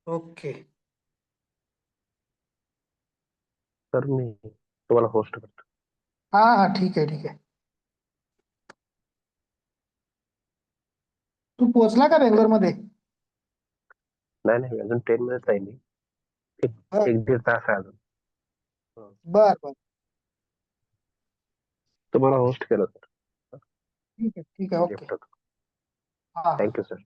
Okay. तर मी तुम्हाला host करतो. हा हा, ठीक आहे ठीक आहे. तू पोहोचला का बेंगलोर मध्ये? नाही नाही, अजून 10 मिनिट आहे मी. एक बर एक दीड तास आहे अजून. हं. बर बर. तुम्हाला होस्ट केलं सर. ठीक आहे ओके. लेफ्ट होतो. हा हा. Thank you sir.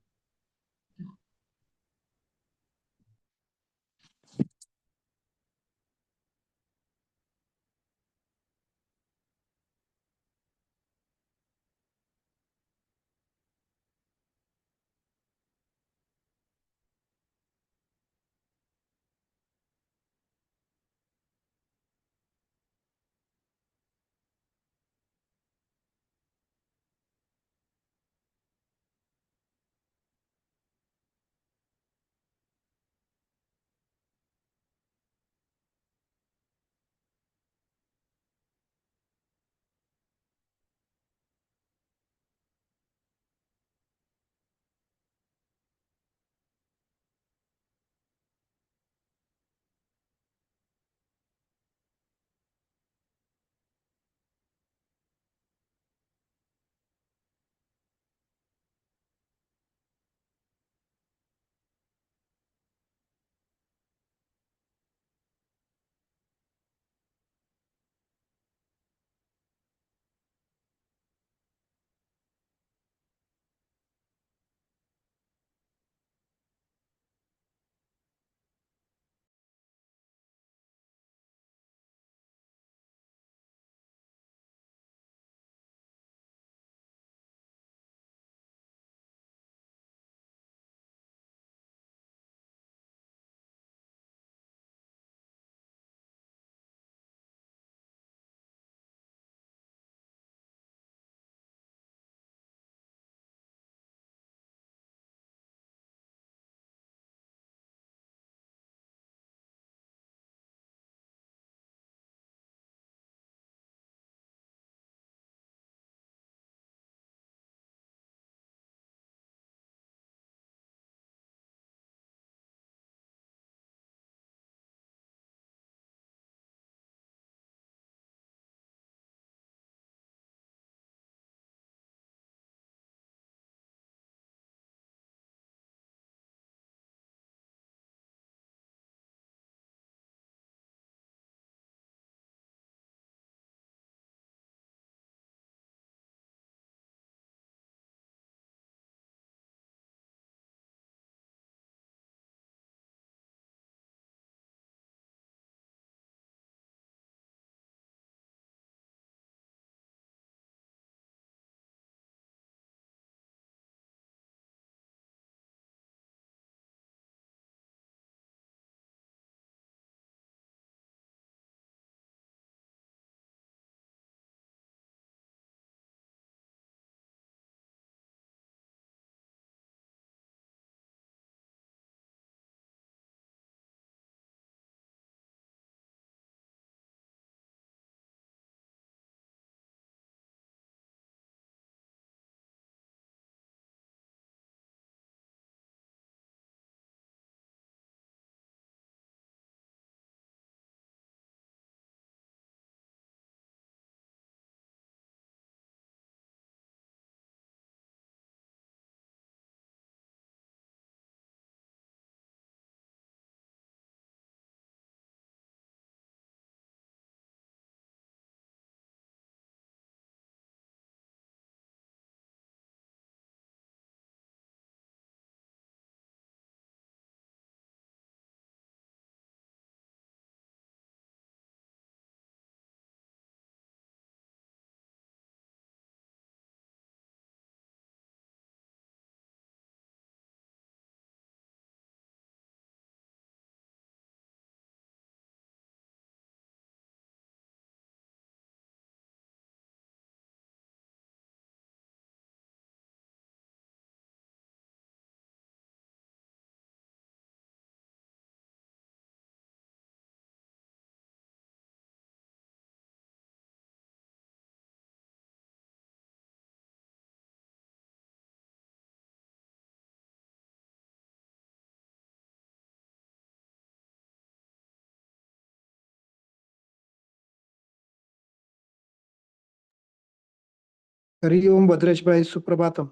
हरि ओम भद्रेश भाई, सुप्रभातम।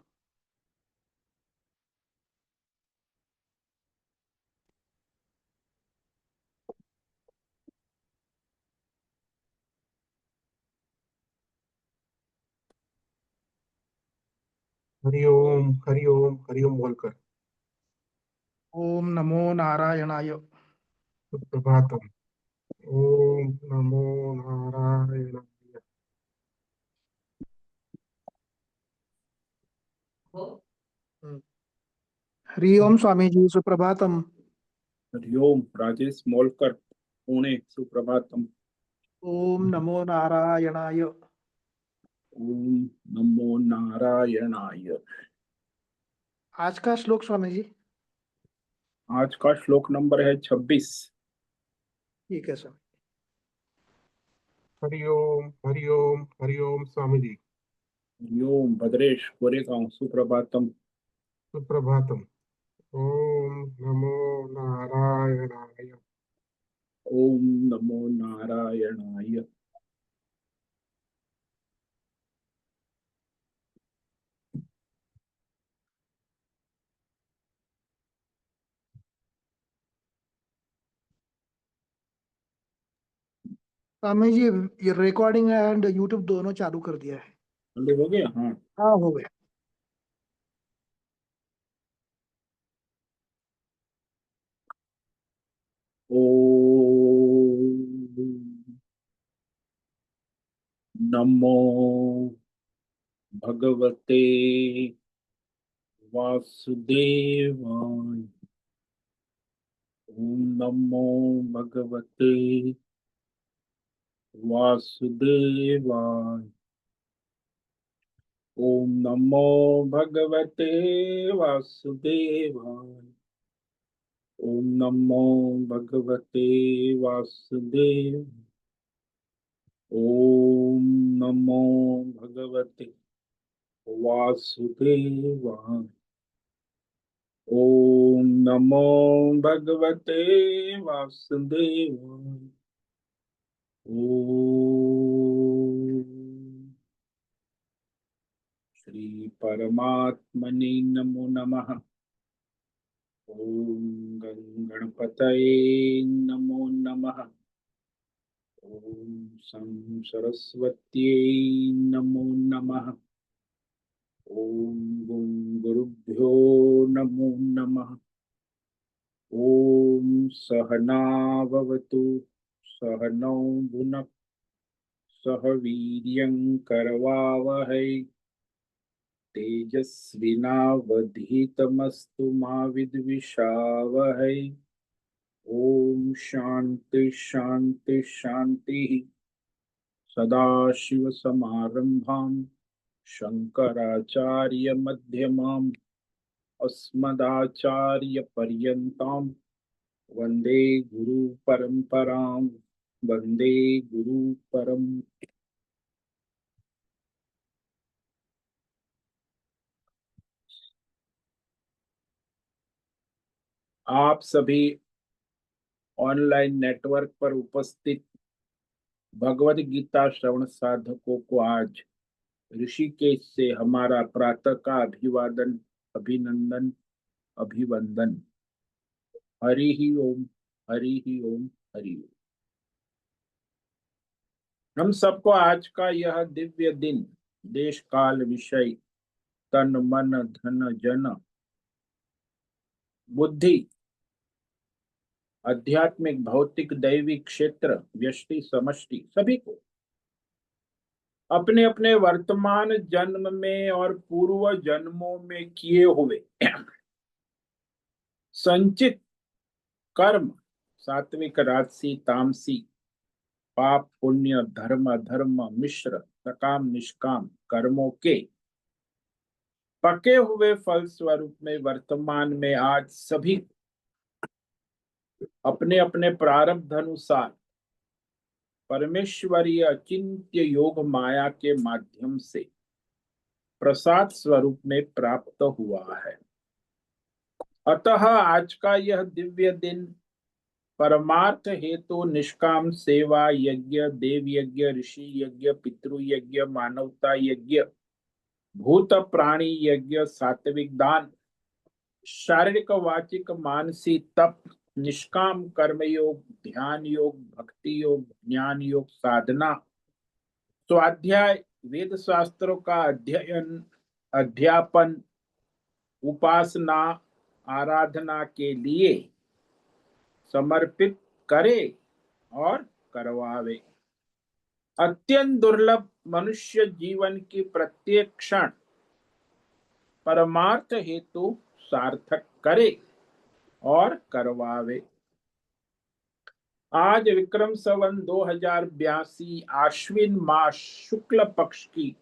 हरि ओम हरि ओम हरि ओम बोलकर ओम नमो नारायणाय। सुप्रभातम। ओम नमो नारायण। हम्म। हरि ओम स्वामी जी, सुप्रभातम। हरिओम राजेश मोलकर पुणे सुप्रभातम। ओम नमो नारायणाय। ओम नमो नारायणाय। आज का श्लोक स्वामी जी। आज का श्लोक नंबर है 26। ठीक है स्वामी। हरि ओम हरि ओम हरि ओम स्वामी जी। हरिओम भद्रेश कोरेगांव सुप्रभातम। सुप्रभातम। ओम नमो नारायणाय। ओम नमो नारायणाय। स्वामी जी, ये रिकॉर्डिंग एंड यूट्यूब दोनों चालू कर दिया है। चालू हो गया? हाँ। हाँ, हो गया। ओम नमो भगवते वासुदेवाय। ओम नमो भगवते वासुदेवाय। ओम नमो भगवते वासुदेवाय। ओम नमो भगवते वासुदेव। ओम नमो भगवते वासुदेवाय। ओम नमो भगवते वासुदेवाय। ओम श्री परमात्मने नमो नमः। ओम गणपतये नमो नमः। ओम सं सरस्वत्यै नमो नमः। ओम गुरुभ्यो नमो नमः। ओम सहना भवतु सहनौ भुनक्तु सह वीर्यं करवावहै तेजस्विनावधीतमस्तु मा विद्विषावहै। ओम शांति शांति शांति। सदाशिवसमारम्भां शंकराचार्यमध्यमाम् अस्मदाचार्यपर्यन्तां वन्दे गुरुपरम्परां। वन्दे गुरुपरम्। आप सभी ऑनलाइन नेटवर्क पर उपस्थित भगवद गीता श्रवण साधकों को आज ऋषिकेश से हमारा प्रातः का अभिवादन, अभिनंदन, अभिवंदन। हरि ही ओम, हरि ही ओम, हरि ओम। हम सबको आज का यह दिव्य दिन देश काल विषय तन मन धन जन बुद्धि आध्यात्मिक भौतिक दैविक क्षेत्र व्यष्टि समष्टि सभी को अपने अपने वर्तमान जन्म में और पूर्व जन्मों में किए हुए संचित कर्म, सात्विक राजसी तामसी, पाप पुण्य धर्म अधर्म मिश्र सकाम निष्काम कर्मों के पके हुए फल स्वरूप में वर्तमान में आज सभी अपने अपने प्रारब्ध अनुसार परमेश्वरीय अचिंत्य योग माया के माध्यम से प्रसाद स्वरूप में प्राप्त हुआ है। अतः आज का यह दिव्य दिन परमार्थ हेतु निष्काम सेवा यज्ञ, देव यज्ञ, ऋषि यज्ञ, पितृ यज्ञ, मानवता यज्ञ भूत प्राणी यज्ञ सात्विक दान, शारीरिक वाचिक मानसिक तप, निष्काम कर्म योग, ध्यान योग, भक्ति योग, ज्ञान योग, साधना, स्वाध्याय, वेद शास्त्रों का अध्ययन, अध्यापन, उपासना, आराधना के लिए समर्पित करे और करवावे। अत्यंत दुर्लभ मनुष्य जीवन की प्रत्येक क्षण परमार्थ हेतु सार्थक करे और करवावे। आज विक्रम संवत 2082 आश्विन मास शुक्ल पक्ष की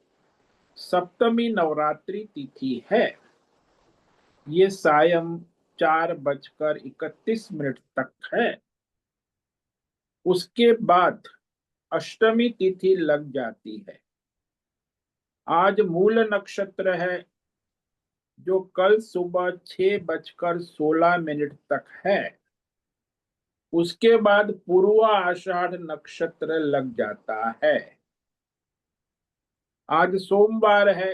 सप्तमी नवरात्रि तिथि है। ये सायं 4:31 तक है। उसके बाद अष्टमी तिथि लग जाती है। आज मूल नक्षत्र है जो कल सुबह 6:16 तक है। उसके बाद पूर्वा आषाढ़ नक्षत्र लग जाता है। आज सोमवार है।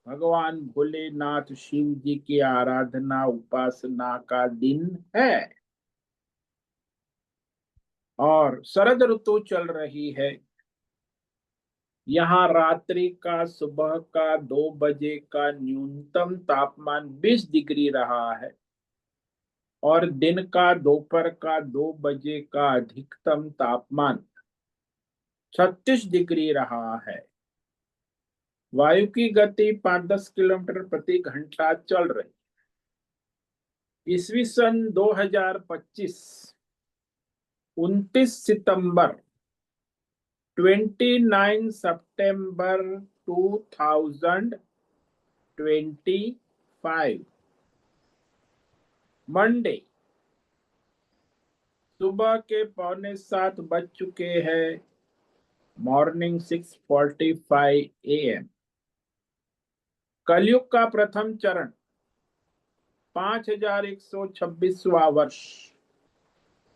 भगवान भोलेनाथ शिव जी की आराधना उपासना का दिन है और शरद ऋतु चल रही है। यहाँ रात्रि का सुबह का 2 बजे का न्यूनतम तापमान 20 डिग्री रहा है और दिन का दोपहर का 2 बजे का अधिकतम तापमान 36 डिग्री रहा है। वायु की गति 5-10 किलोमीटर प्रति घंटा चल रही। ईस्वी सन 2025 29 सितंबर 29 सितंबर 2025 मंडे सुबह के 6:45 बज चुके हैं। Morning 6:45 AM। कलयुग का प्रथम चरण 5126वां वर्ष,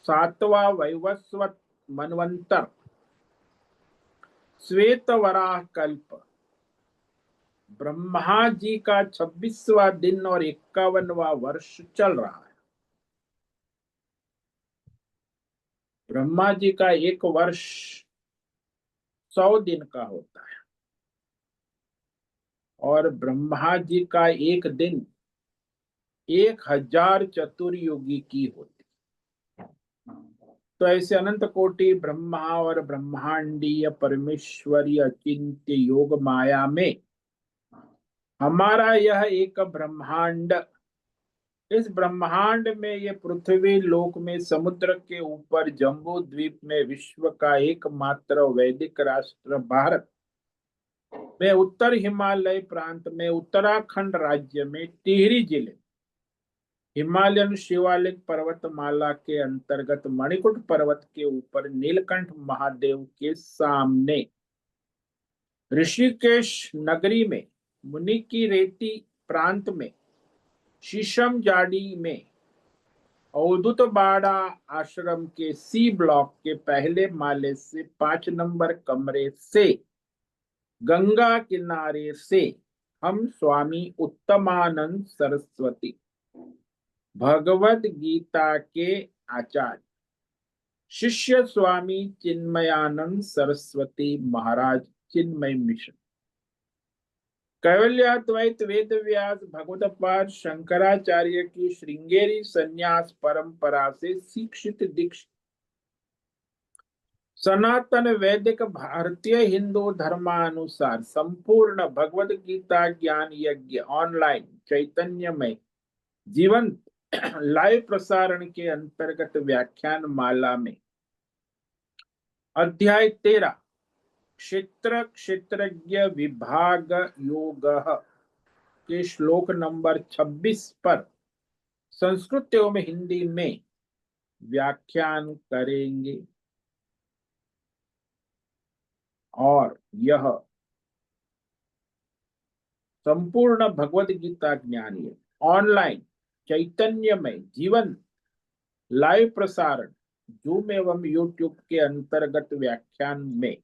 7वां वैवस्वत मनवंतर, श्वेत वराह कल्प, ब्रह्मा जी का 26वां दिन और 51वां वर्ष चल रहा है। ब्रह्मा जी का एक वर्ष 100 दिन का होता है और ब्रह्मा जी का एक दिन 1000 चतुर्युगी की होती। तो ऐसे अनंत कोटि ब्रह्मा और ब्रह्मांडीय परमेश्वरीय अचिंत्य योग माया में हमारा यह एक ब्रह्मांड, इस ब्रह्मांड में ये पृथ्वी लोक में समुद्र के ऊपर जम्बू द्वीप में विश्व का एकमात्र वैदिक राष्ट्र भारत में उत्तर हिमालय प्रांत में उत्तराखंड राज्य में टिहरी जिले हिमालयन शिवालिक पर्वतमाला के अंतर्गत मणिकूट पर्वत के ऊपर नीलकंठ महादेव के सामने ऋषिकेश नगरी में मुनि की रेती प्रांत में शीशम जाड़ी में अवधूत बाड़ा आश्रम के सी ब्लॉक के पहले माले से 5 नंबर कमरे से गंगा किनारे से हम स्वामी उत्तमानंद सरस्वती भगवद गीता के आचार्य शिष्य स्वामी चिन्मयानंद सरस्वती महाराज चिन्मय मिशन कैवल्याद्वैत वेद व्यास भगवत पाद शंकराचार्य की श्रृंगेरी संन्यास परंपरा से शिक्षित दीक्षित सनातन वैदिक भारतीय हिंदू धर्मानुसार संपूर्ण भगवद गीता ज्ञान यज्ञ ऑनलाइन चैतन्यमय जीवंत लाइव प्रसारण के अंतर्गत व्याख्यान माला में अध्याय 13 क्षेत्र क्षेत्रज्ञ विभाग योग के श्लोक नंबर 26 पर संस्कृत एवं हिंदी में व्याख्यान करेंगे और यह संपूर्ण भगवद गीता ज्ञान यज्ञ ऑनलाइन चैतन्यमय जीवन लाइव प्रसारण जूम एवं यूट्यूब के अंतर्गत व्याख्यान में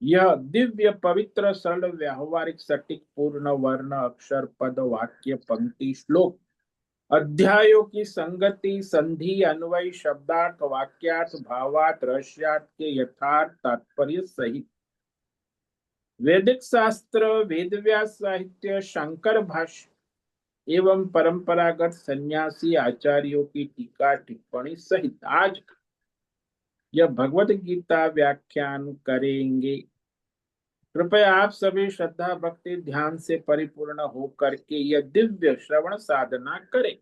यह दिव्य पवित्र सरल व्यावहारिक सटीक पूर्ण वर्ण अक्षर पद वाक्य पंक्ति श्लोक अध्यायों की संगति संधि अन्वय शब्दार्थ वाक्यार्थ भावार्थ रहस्यार्थ के यथार्थ तात्पर्य सहित वैदिक शास्त्र वेद व्यास साहित्य शंकर भाष्य एवं परंपरागत सन्यासी आचार्यों की टीका टिप्पणी सहित आज यह भगवत गीता व्याख्यान करेंगे। कृपया आप सभी श्रद्धा भक्ति ध्यान से परिपूर्ण होकर के यह दिव्य श्रवण साधना करें।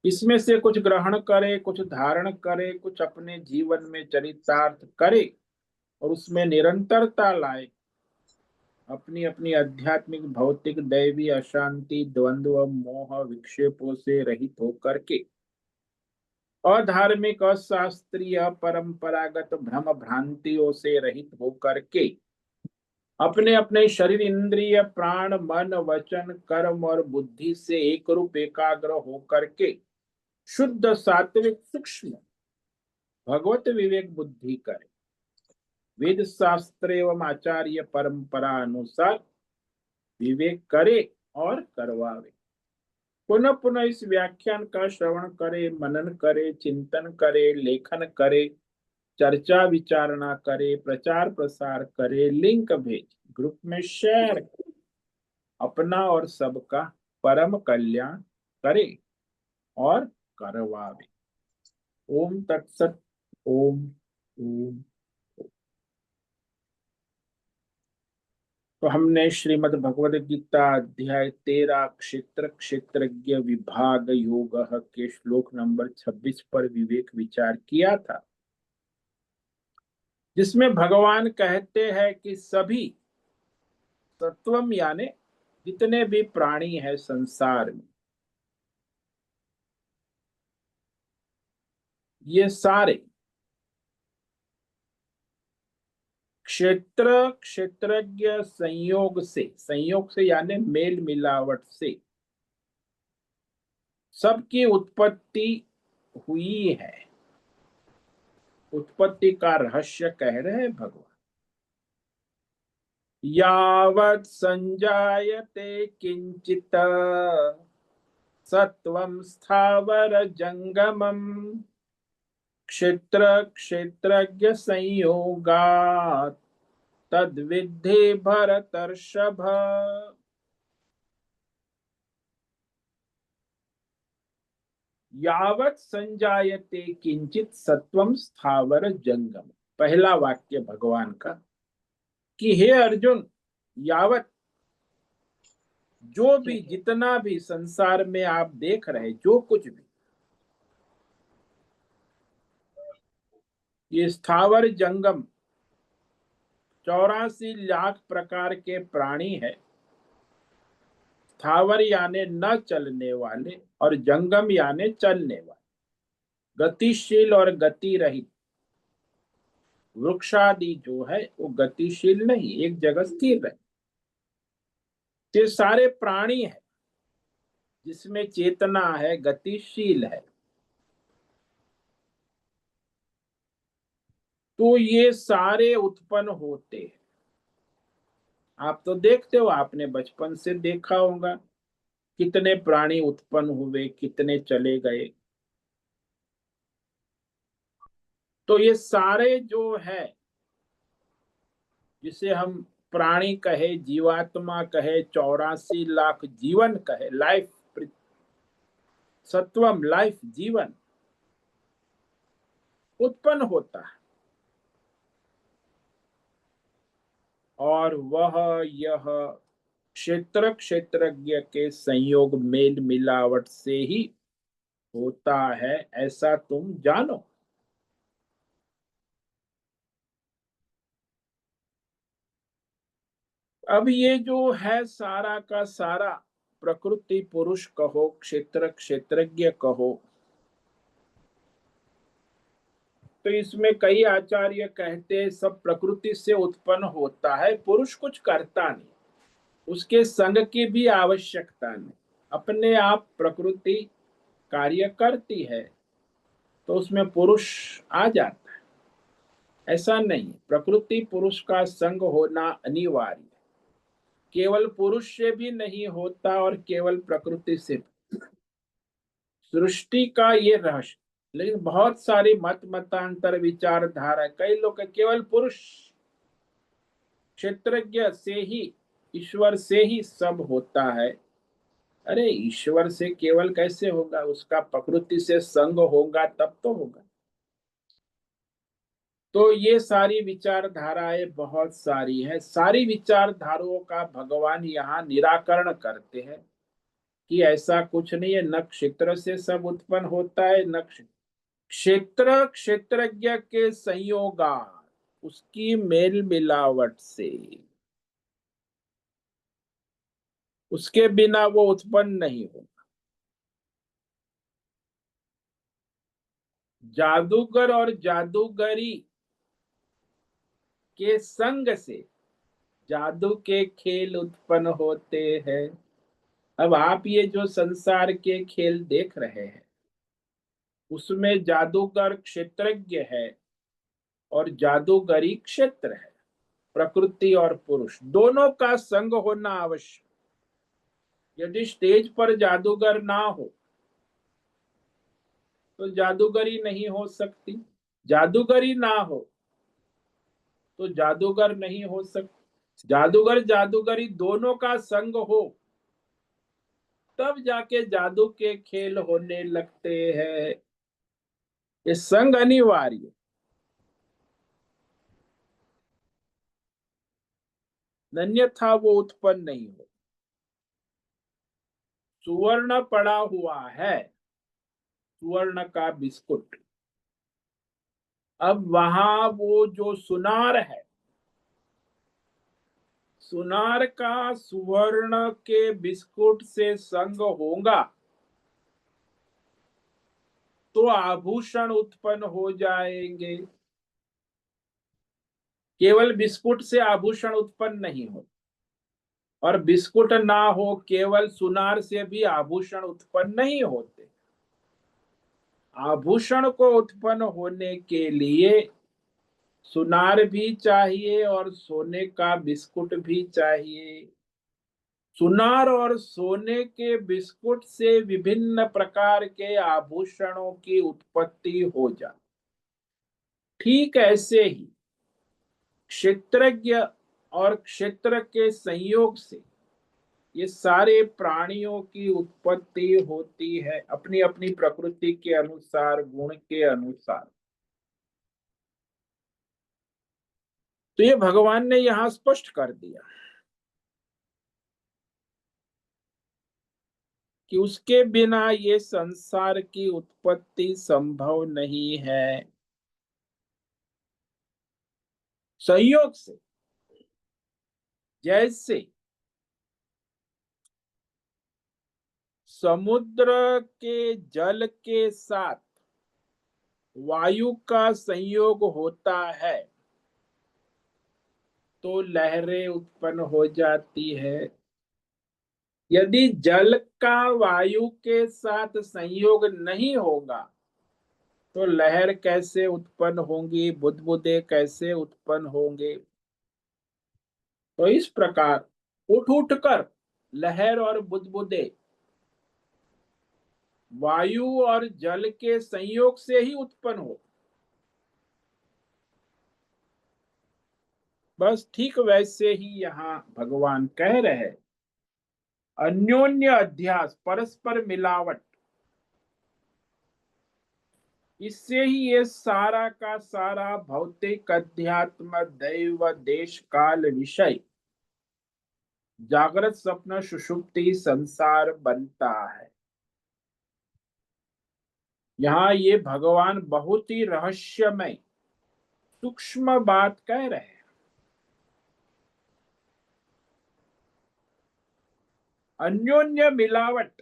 इसमें से कुछ ग्रहण करें, कुछ धारण करें, कुछ अपने जीवन में चरितार्थ करें और उसमें निरंतरता लाए। अपनी अपनी आध्यात्मिक भौतिक दैवी अशांति द्वंद्व मोह विक्षेपों से रहित होकर के अधार्मिक अशास्त्रीय परंपरागत भ्रम भ्रांतियों से रहित होकर के अपने अपने शरीर इंद्रिय प्राण मन वचन कर्म और बुद्धि से एक रूप एकाग्र होकर के शुद्ध सात्विक सूक्ष्म भगवत विवेक बुद्धि करे। वेद शास्त्र एवं आचार्य परंपरा अनुसार विवेक करे और करवावे। पुनः पुनः इस व्याख्यान का श्रवण करे, मनन करे, चिंतन करे, लेखन करे, चर्चा विचारणा करे, प्रचार प्रसार करे, लिंक भेज, ग्रुप में शेयर करे, अपना और सबका परम कल्याण करे और करवावे। ओम तत्सत। ओम ओम। तो हमने श्रीमद् भगवद गीता अध्याय 13 क्षेत्र क्षेत्रज्ञ विभाग योग के श्लोक नंबर 26 पर विवेक विचार किया था, जिसमें भगवान कहते हैं कि सभी तत्वम यानी जितने भी प्राणी हैं संसार में, ये सारे क्षेत्र क्षेत्रज्ञ संयोग से यानी मेल मिलावट से सबकी उत्पत्ति हुई है। उत्पत्ति का रहस्य कह रहे हैं भगवान। यावत् संजायते किंचित सत्वं स्थावर जंगमम क्षेत्र क्षेत्रज्ञ संयोगात् तद्विद्धि भरतर्षभ। यावत् संजायते किंचित सत्वम स्थावर जंगम। पहला वाक्य भगवान का कि हे अर्जुन, यावत जो भी जितना भी संसार में आप देख रहे, जो कुछ भी ये स्थावर जंगम 84 लाख प्रकार के प्राणी है। स्थावर यानी न चलने वाले और जंगम यानी चलने वाले, गतिशील और गति रहित। वृक्षादि जो है वो गतिशील नहीं, एक जगह स्थिर रहे। ये सारे प्राणी है जिसमें चेतना है, गतिशील है। तो ये सारे उत्पन्न होते हैं। आप तो देखते हो, आपने बचपन से देखा होगा कितने प्राणी उत्पन्न हुए, कितने चले गए। तो ये सारे जो है, जिसे हम प्राणी कहे, जीवात्मा कहे, 84 लाख जीवन कहे, लाइफ, सत्वम लाइफ जीवन उत्पन्न होता है। और वह यह क्षेत्र क्षेत्रज्ञ के संयोग मेल मिलावट से ही होता है, ऐसा तुम जानो। अब ये जो है सारा का सारा, प्रकृति पुरुष कहो, क्षेत्र क्षेत्रज्ञ कहो, तो इसमें कई आचार्य कहते हैं सब प्रकृति से उत्पन्न होता है, पुरुष कुछ करता नहीं, उसके संग की भी आवश्यकता नहीं, अपने आप प्रकृति कार्य करती है, तो उसमें पुरुष आ जाता है। ऐसा नहीं, प्रकृति पुरुष का संग होना अनिवार्य है। केवल पुरुष से भी नहीं होता और केवल प्रकृति से भी। सृष्टि का ये रहस्य। लेकिन बहुत सारी मतांतर विचारधारा, कई लोग केवल पुरुष क्षेत्रज्ञ से ही, ईश्वर से ही सब होता है। अरे ईश्वर से केवल कैसे होगा, उसका प्रकृति से संग होगा तब तो होगा। तो ये सारी विचारधाराएं बहुत सारी है। सारी विचारधाराओं का भगवान यहाँ निराकरण करते हैं कि ऐसा कुछ नहीं है, न क्षेत्र से सब उत्पन्न होता है, न क्षेत्र क्षेत्रज्ञ के संयोगा, उसकी मेल मिलावट से, उसके बिना वो उत्पन्न नहीं होगा। जादूगर और जादूगरी के संग से जादू के खेल उत्पन्न होते हैं। अब आप ये जो संसार के खेल देख रहे हैं, उसमें जादूगर क्षेत्रज्ञ है और जादूगरी क्षेत्र है। प्रकृति और पुरुष दोनों का संग होना आवश्यक। यदि स्टेज पर जादूगर ना हो तो जादूगरी नहीं हो सकती, जादूगरी ना हो तो जादूगर नहीं हो सकता। जादूगर जादूगरी दोनों का संग हो तब जाके जादू के खेल होने लगते हैं। ये संग अनिवार्य। अन्यथा वो उत्पन्न नहीं हो। सुवर्ण पड़ा हुआ है, सुवर्ण का बिस्कुट। अब वहां वो जो सुनार है, सुनार का सुवर्ण के बिस्कुट से संग होगा तो आभूषण उत्पन्न हो जाएंगे। केवल बिस्कुट से आभूषण उत्पन्न नहीं हो, और बिस्कुट ना हो केवल सुनार से भी आभूषण उत्पन्न नहीं होते। आभूषण को उत्पन्न होने के लिए सुनार भी चाहिए और सोने का बिस्कुट भी चाहिए। सुनार और सोने के बिस्कुट से विभिन्न प्रकार के आभूषणों की उत्पत्ति हो जाती। ठीक ऐसे ही क्षेत्रज्ञ और क्षेत्र के संयोग से ये सारे प्राणियों की उत्पत्ति होती है, अपनी अपनी प्रकृति के अनुसार, गुण के अनुसार। तो ये भगवान ने यहां स्पष्ट कर दिया कि उसके बिना ये संसार की उत्पत्ति संभव नहीं है। संयोग से, जैसे समुद्र के जल के साथ वायु का संयोग होता है तो लहरें उत्पन्न हो जाती है। यदि जल का वायु के साथ संयोग नहीं होगा तो लहर कैसे उत्पन्न होंगी, बुदबुदे कैसे उत्पन्न होंगे। तो इस प्रकार उठ उठकर लहर और बुदबुदे वायु और जल के संयोग से ही उत्पन्न हो। बस ठीक वैसे ही यहाँ भगवान कह रहे हैं, अन्योन्य अध्यास, परस्पर मिलावट, इससे ही ये सारा का सारा भौतिक अध्यात्म दैव देश काल विषय जागृत स्वप्न सुषुप्ति संसार बनता है। यहाँ ये भगवान बहुत ही रहस्यमय सूक्ष्म बात कह रहे हैं। अन्योन्य मिलावट,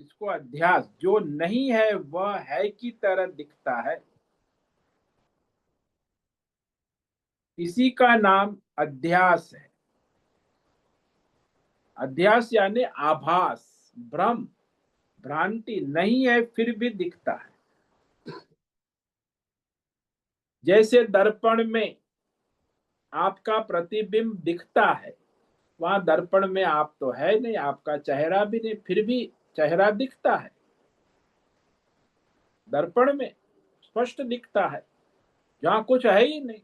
इसको अध्यास, जो नहीं है वह है की तरह दिखता है, इसी का नाम अध्यास है। अध्यास यानी आभास, भ्रम, भ्रांति, नहीं है फिर भी दिखता है। जैसे दर्पण में आपका प्रतिबिंब दिखता है, वहां दर्पण में आप तो है नहीं, आपका चेहरा भी नहीं, फिर भी चेहरा दिखता है, दर्पण में स्पष्ट दिखता है, जहां कुछ है ही नहीं।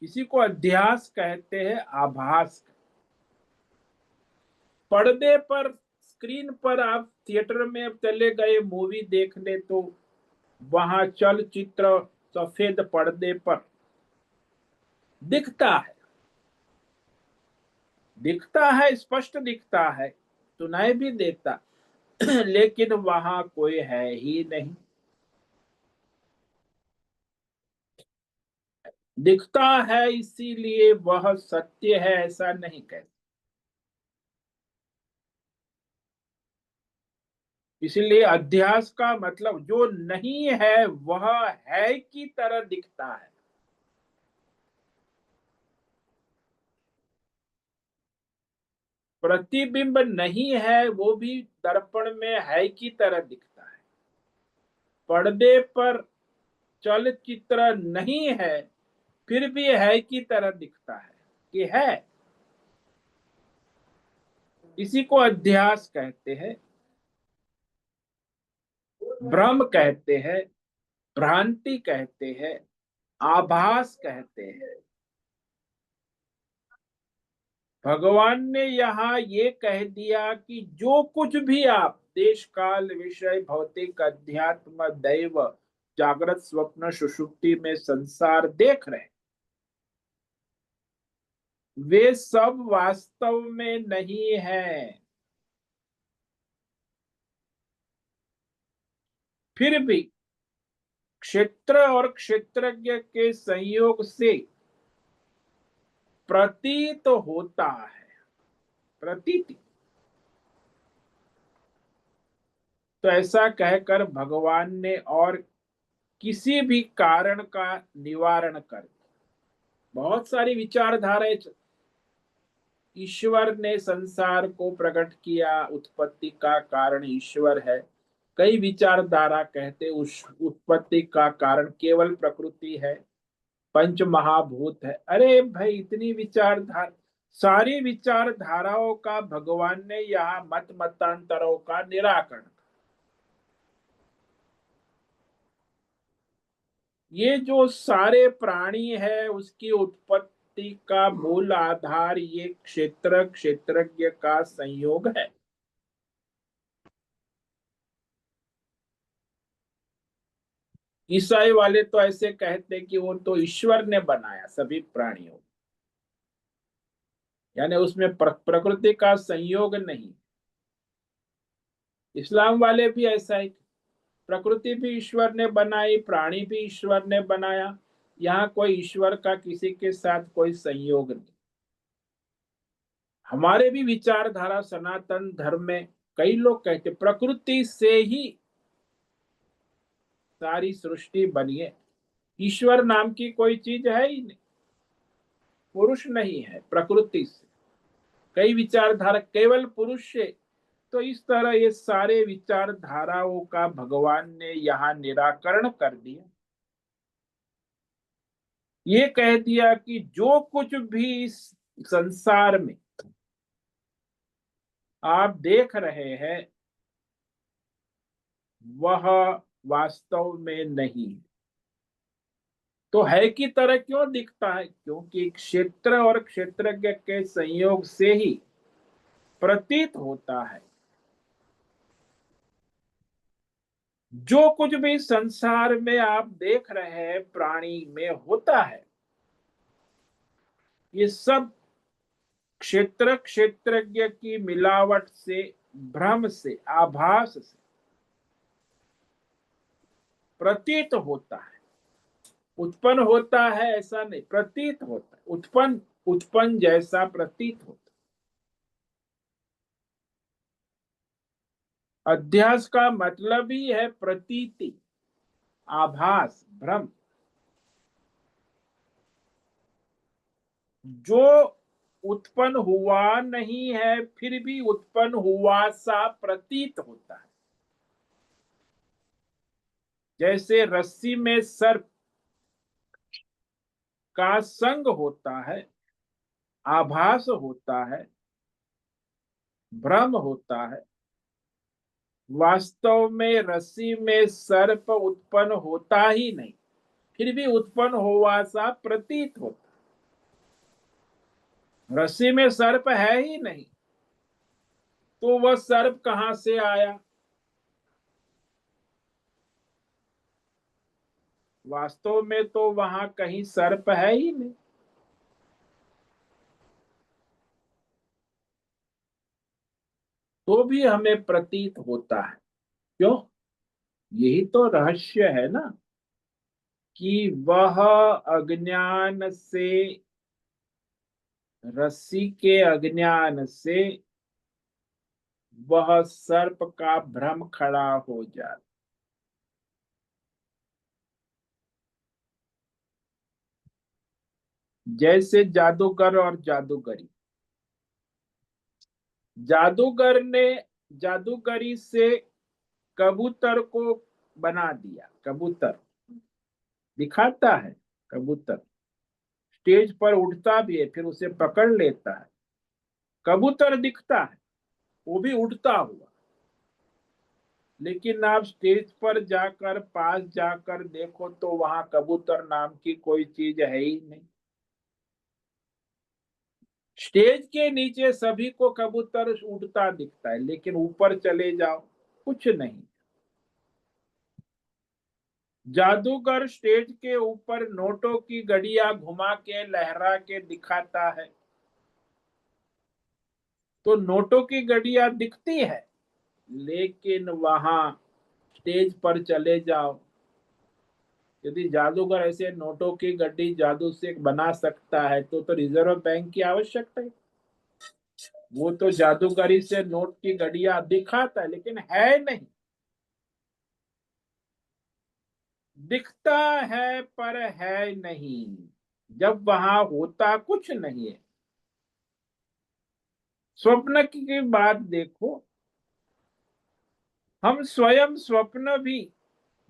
इसी को अध्यास कहते हैं, आभास। पर्दे पर, स्क्रीन पर, आप थिएटर में चले गए मूवी देखने, तो वहां चलचित्र सफेद पर्दे पर दिखता है, स्पष्ट दिखता है, सुनाई भी देता लेकिन वहां कोई है ही नहीं। दिखता है इसीलिए वह सत्य है ऐसा नहीं कहते। इसलिए अध्यास का मतलब जो नहीं है वह है की तरह दिखता है। प्रतिबिंब नहीं है, वो भी दर्पण में है की तरह दिखता है। पर्दे पर चलचित्र नहीं है, फिर भी है की तरह दिखता है कि है। इसी को अध्यास कहते हैं, भ्रम कहते हैं, भ्रांति कहते हैं, आभास कहते हैं। भगवान ने यहाँ ये कह दिया कि जो कुछ भी आप देश काल विषय भौतिक अध्यात्म दैव जागृत स्वप्न सुषुप्ति में संसार देख रहे, वे सब वास्तव में नहीं है। फिर भी क्षेत्र और क्षेत्रज्ञ के संयोग से प्रतीत होता है, प्रतीति। तो ऐसा कहकर भगवान ने और किसी भी कारण का निवारण कर दिया। बहुत सारी विचारधाराएं, ईश्वर ने संसार को प्रकट किया, उत्पत्ति का कारण ईश्वर है। कई विचारधारा कहते उस उत्पत्ति का कारण केवल प्रकृति है, पंच महाभूत है। अरे भाई, इतनी विचारधारा, सारी विचारधाराओं का भगवान ने यहाँ मत मतांतरों का निराकरण। ये जो सारे प्राणी है उसकी उत्पत्ति का मूल आधार ये क्षेत्र क्षेत्रज्ञ का संयोग है। ईसाई वाले तो ऐसे कहते कि वो तो ईश्वर ने बनाया सभी प्राणियों, यानी उसमें प्रकृति का संयोग नहीं। इस्लाम वाले भी ऐसा ही, प्रकृति भी ईश्वर ने बनाई, प्राणी भी ईश्वर ने बनाया, यहाँ कोई ईश्वर का किसी के साथ कोई संयोग नहीं। हमारे भी विचारधारा सनातन धर्म में कई लोग कहते प्रकृति से ही सारी सृष्टि बनी है, ईश्वर नाम की कोई चीज है ही नहीं, पुरुष नहीं है, प्रकृति से। कई विचारधारा केवल पुरुष से। तो इस तरह ये सारे विचारधाराओं का भगवान ने यहाँ निराकरण कर दिया। ये कह दिया कि जो कुछ भी इस संसार में आप देख रहे हैं वह वास्तव में नहीं। तो है की तरह क्यों दिखता है? क्योंकि क्षेत्र और क्षेत्रज्ञ के संयोग से ही प्रतीत होता है। जो कुछ भी संसार में आप देख रहे हैं प्राणी में होता है, ये सब क्षेत्र क्षेत्रज्ञ की मिलावट से, भ्रम से, आभास से प्रतीत होता है। उत्पन्न होता है ऐसा नहीं, प्रतीत होता है। उत्पन्न जैसा प्रतीत होता है। अध्यास का मतलब ही है प्रतीति, आभास, भ्रम। जो उत्पन्न हुआ नहीं है फिर भी उत्पन्न हुआ सा प्रतीत होता है। जैसे रस्सी में सर्प का संग होता है, आभास होता है, भ्रम होता है, वास्तव में रस्सी में सर्प उत्पन्न होता ही नहीं, फिर भी उत्पन्न हुआ सा प्रतीत होता। रस्सी में सर्प है ही नहीं, तो वह सर्प कहां से आया? वास्तव में तो वहां कहीं सर्प है ही नहीं। तो भी हमें प्रतीत होता है। क्यों? यही तो रहस्य है ना, कि वह अज्ञान से, रस्सी के अज्ञान से वह सर्प का भ्रम खड़ा हो जाता। जैसे जादूगर और जादूगरी, जादूगर ने जादूगरी से कबूतर को बना दिया। कबूतर दिखाता है, कबूतर स्टेज पर उड़ता भी है, फिर उसे पकड़ लेता है, कबूतर दिखता है, वो भी उड़ता हुआ। लेकिन आप स्टेज पर जाकर, पास जाकर देखो तो वहां कबूतर नाम की कोई चीज है ही नहीं। स्टेज के नीचे सभी को कबूतर उड़ता दिखता है, लेकिन ऊपर चले जाओ कुछ नहीं। जादूगर स्टेज के ऊपर नोटों की गड़िया घुमा के, लहरा के दिखाता है, तो नोटों की गड़िया दिखती है, लेकिन वहां स्टेज पर चले जाओ, यदि जादूगर ऐसे नोटों की गड्डी जादू से बना सकता है तो रिजर्व बैंक की आवश्यकता है। वो तो जादूगरी से नोट की गड्डियां दिखाता है, लेकिन है नहीं। दिखता है पर है नहीं, जब वहां होता कुछ नहीं है। स्वप्न की बात देखो, हम स्वयं स्वप्न भी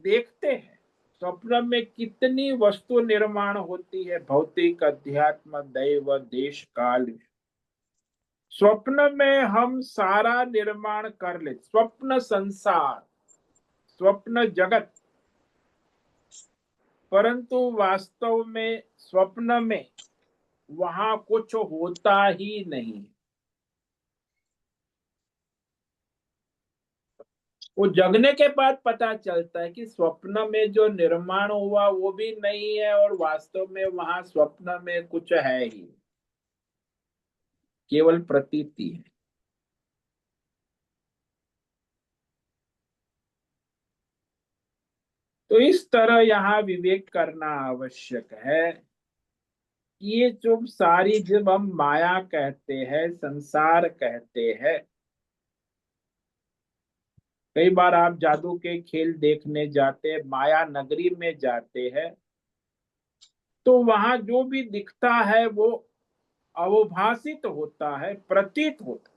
देखते हैं। स्वप्न में कितनी वस्तु निर्माण होती है, भौतिक, अध्यात्म, दैव, देश, काल। स्वप्न में हम सारा निर्माण कर ले, स्वप्न संसार, स्वप्न जगत। परंतु वास्तव में स्वप्न में वहां कुछ होता ही नहीं। वो जगने के बाद पता चलता है कि स्वप्न में जो निर्माण हुआ वो भी नहीं है, और वास्तव में वहां स्वप्न में कुछ है ही, केवल प्रतीति है। तो इस तरह यहाँ विवेक करना आवश्यक है। ये जो सारी, जब हम माया कहते हैं, संसार कहते हैं, कई बार आप जादू के खेल देखने जाते हैं, माया नगरी में जाते हैं, तो वहां जो भी दिखता है वो अवभाषित होता है, प्रतीत होता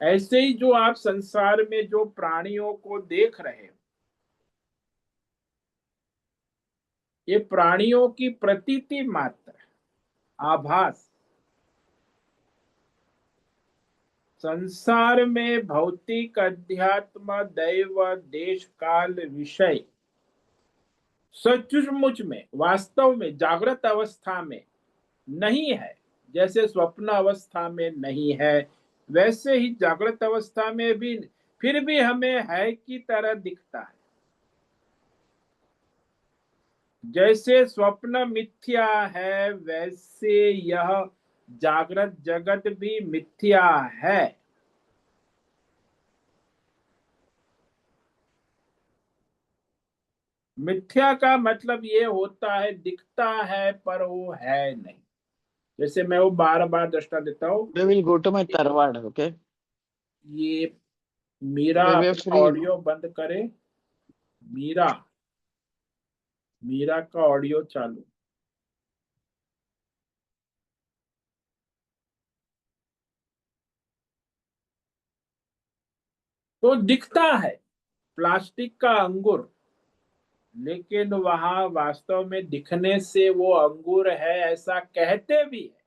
है। ऐसे ही जो आप संसार में जो प्राणियों को देख रहे हो, ये प्राणियों की प्रतीति मात्र, आभास। संसार में भौतिक, अध्यात्म, दैव, देश, काल, विषय सचमुच में, वास्तव में जागृत अवस्था में नहीं है। जैसे स्वप्न अवस्था में नहीं है, वैसे ही जागृत अवस्था में भी फिर भी हमें है की तरह दिखता है। जैसे स्वप्न मिथ्या है, वैसे यह जागृत जगत भी मिथ्या है। मिथ्या का मतलब ये होता है, दिखता है पर वो है नहीं। जैसे मैं वो बार बार दृष्टा देता हूँ, We will go to my Tarwad, okay? ये मीरा We are अपना free. ऑडियो बंद करे। मीरा, मीरा का ऑडियो चालू। तो दिखता है, प्लास्टिक का अंगूर, लेकिन वहां वास्तव में दिखने से वो अंगूर है ऐसा कहते भी है,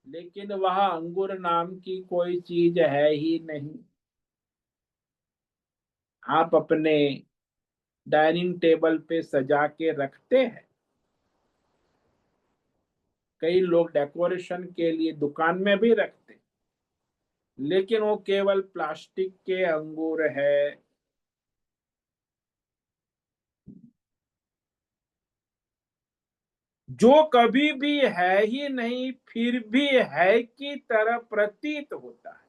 लेकिन वहां अंगूर नाम की कोई चीज है ही नहीं। आप अपने डाइनिंग टेबल पे सजा के रखते हैं, कई लोग डेकोरेशन के लिए दुकान में भी रखते हैं, लेकिन वो केवल प्लास्टिक के अंगूर है। जो कभी भी है ही नहीं, फिर भी है की तरह प्रतीत होता है।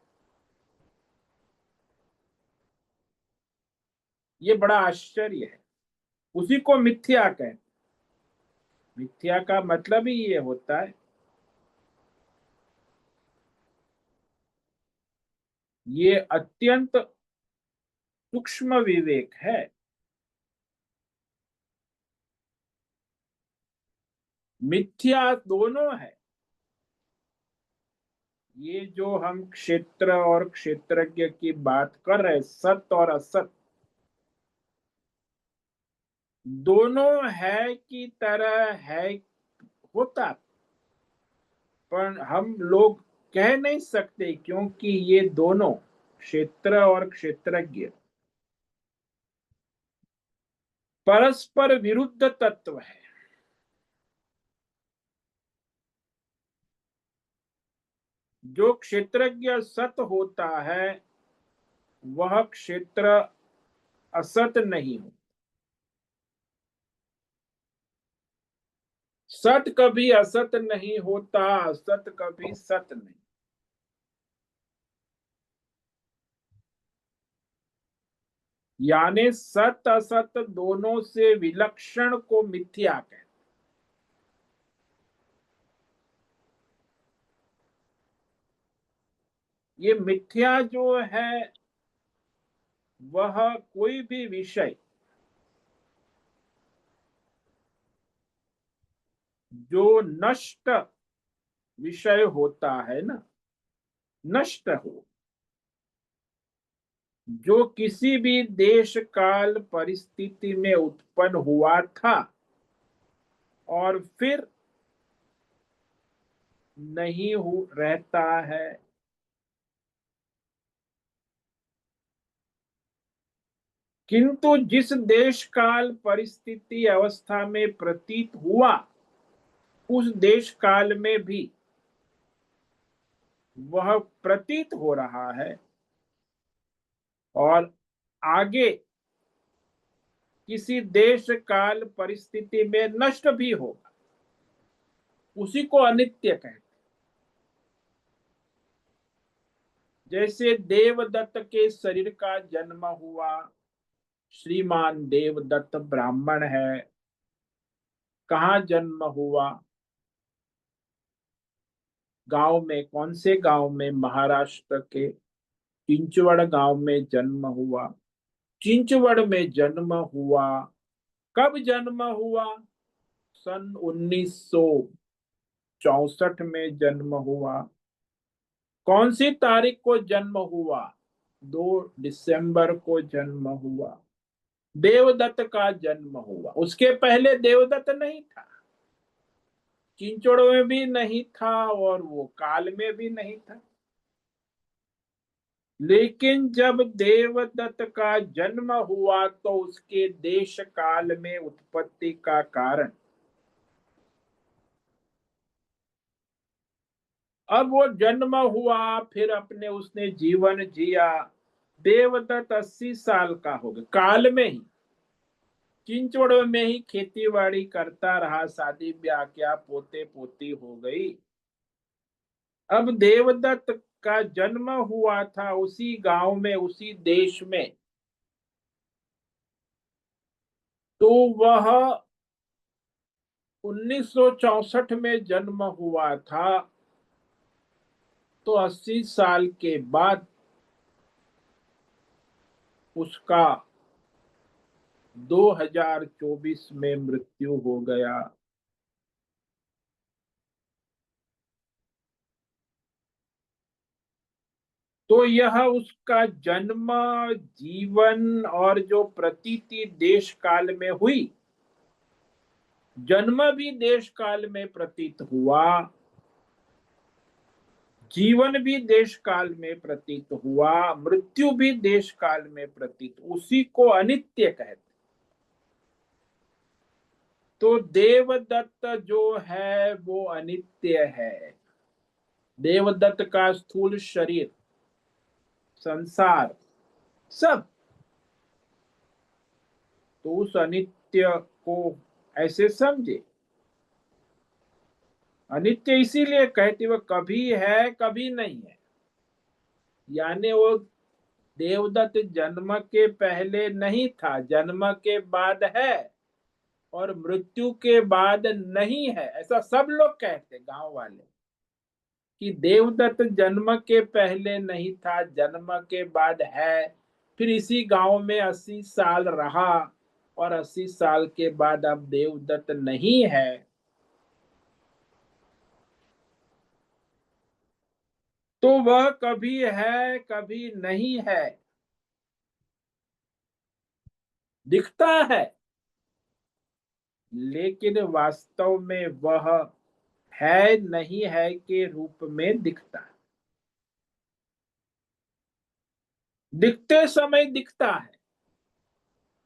ये बड़ा आश्चर्य है, उसी को मिथ्या कहते हैं। मिथ्या का मतलब ही ये होता है, ये अत्यंत सूक्ष्म विवेक है। मिथ्या दोनों है। ये जो हम क्षेत्र और क्षेत्रज्ञ की बात कर रहे हैं, सत्य और असत दोनों है की तरह है होता, पर हम लोग कह नहीं सकते, क्योंकि ये दोनों क्षेत्र और क्षेत्रज्ञ परस्पर विरुद्ध तत्व है। जो क्षेत्रज्ञ सत होता है वह क्षेत्र असत नहीं हो। सत कभी असत नहीं होता, असत कभी सत नहीं। यानी सत असत दोनों से विलक्षण को मिथ्या कहते। ये मिथ्या जो है वह कोई भी विषय जो नष्ट विषय होता है ना, नष्ट हो, जो किसी भी देश काल परिस्थिति में उत्पन्न हुआ था और फिर नहीं हो रहता है, किंतु जिस देश काल परिस्थिति अवस्था में प्रतीत हुआ उस देश काल में भी वह प्रतीत हो रहा है और आगे किसी देश काल परिस्थिति में नष्ट भी होगा, उसी को अनित्य कहते। जैसे देवदत्त के शरीर का जन्म हुआ, श्रीमान देवदत्त ब्राह्मण है, कहाँ जन्म हुआ? गांव में, कौन से गांव में? महाराष्ट्र के चिंचवड़ गांव में जन्म हुआ। चिंचवड़ में जन्म हुआ। कब जन्म हुआ? सन 1964 में जन्म हुआ। कौन सी तारीख को जन्म हुआ? 2 दिसंबर को जन्म हुआ। देवदत्त का जन्म हुआ। उसके पहले देवदत्त नहीं था, चिंचोड़ में भी नहीं था और वो काल में भी नहीं था। लेकिन जब देवदत्त का जन्म हुआ तो उसके देश काल में उत्पत्ति का कारण, अब वो जन्म हुआ, फिर अपने उसने जीवन जिया। देवदत्त 80 साल का हो गया, काल में ही चिंचोड़ में ही खेती बाड़ी करता रहा, शादी ब्याह किया, पोते पोती हो गई। अब देवदत्त का जन्म हुआ था उसी गांव में, उसी देश में, तो वह 1964 में जन्म हुआ था, तो 80 साल के बाद उसका 2024 में मृत्यु हो गया। तो यह उसका जन्म, जीवन और जो प्रतीति देश काल में हुई, जन्म भी देश काल में प्रतीत हुआ, जीवन भी देश काल में प्रतीत हुआ, मृत्यु भी देश काल में प्रतीत, उसी को अनित्य कहते। तो देवदत्त जो है वो अनित्य है। देवदत्त का स्थूल शरीर, संसार, सब तो उस अनित्य को ऐसे समझे। अनित्य इसीलिए कहते वो कभी है कभी नहीं है, यानी वो देवदत्त जन्म के पहले नहीं था, जन्म के बाद है, और मृत्यु के बाद नहीं है। ऐसा सब लोग कहते गांव वाले कि देवदत्त जन्म के पहले नहीं था, जन्म के बाद है, फिर इसी गांव में 80 साल रहा और 80 साल के बाद अब देवदत्त नहीं है। तो वह कभी है कभी नहीं है, दिखता है लेकिन वास्तव में वह है नहीं है के रूप में दिखता है। दिखते समय दिखता है,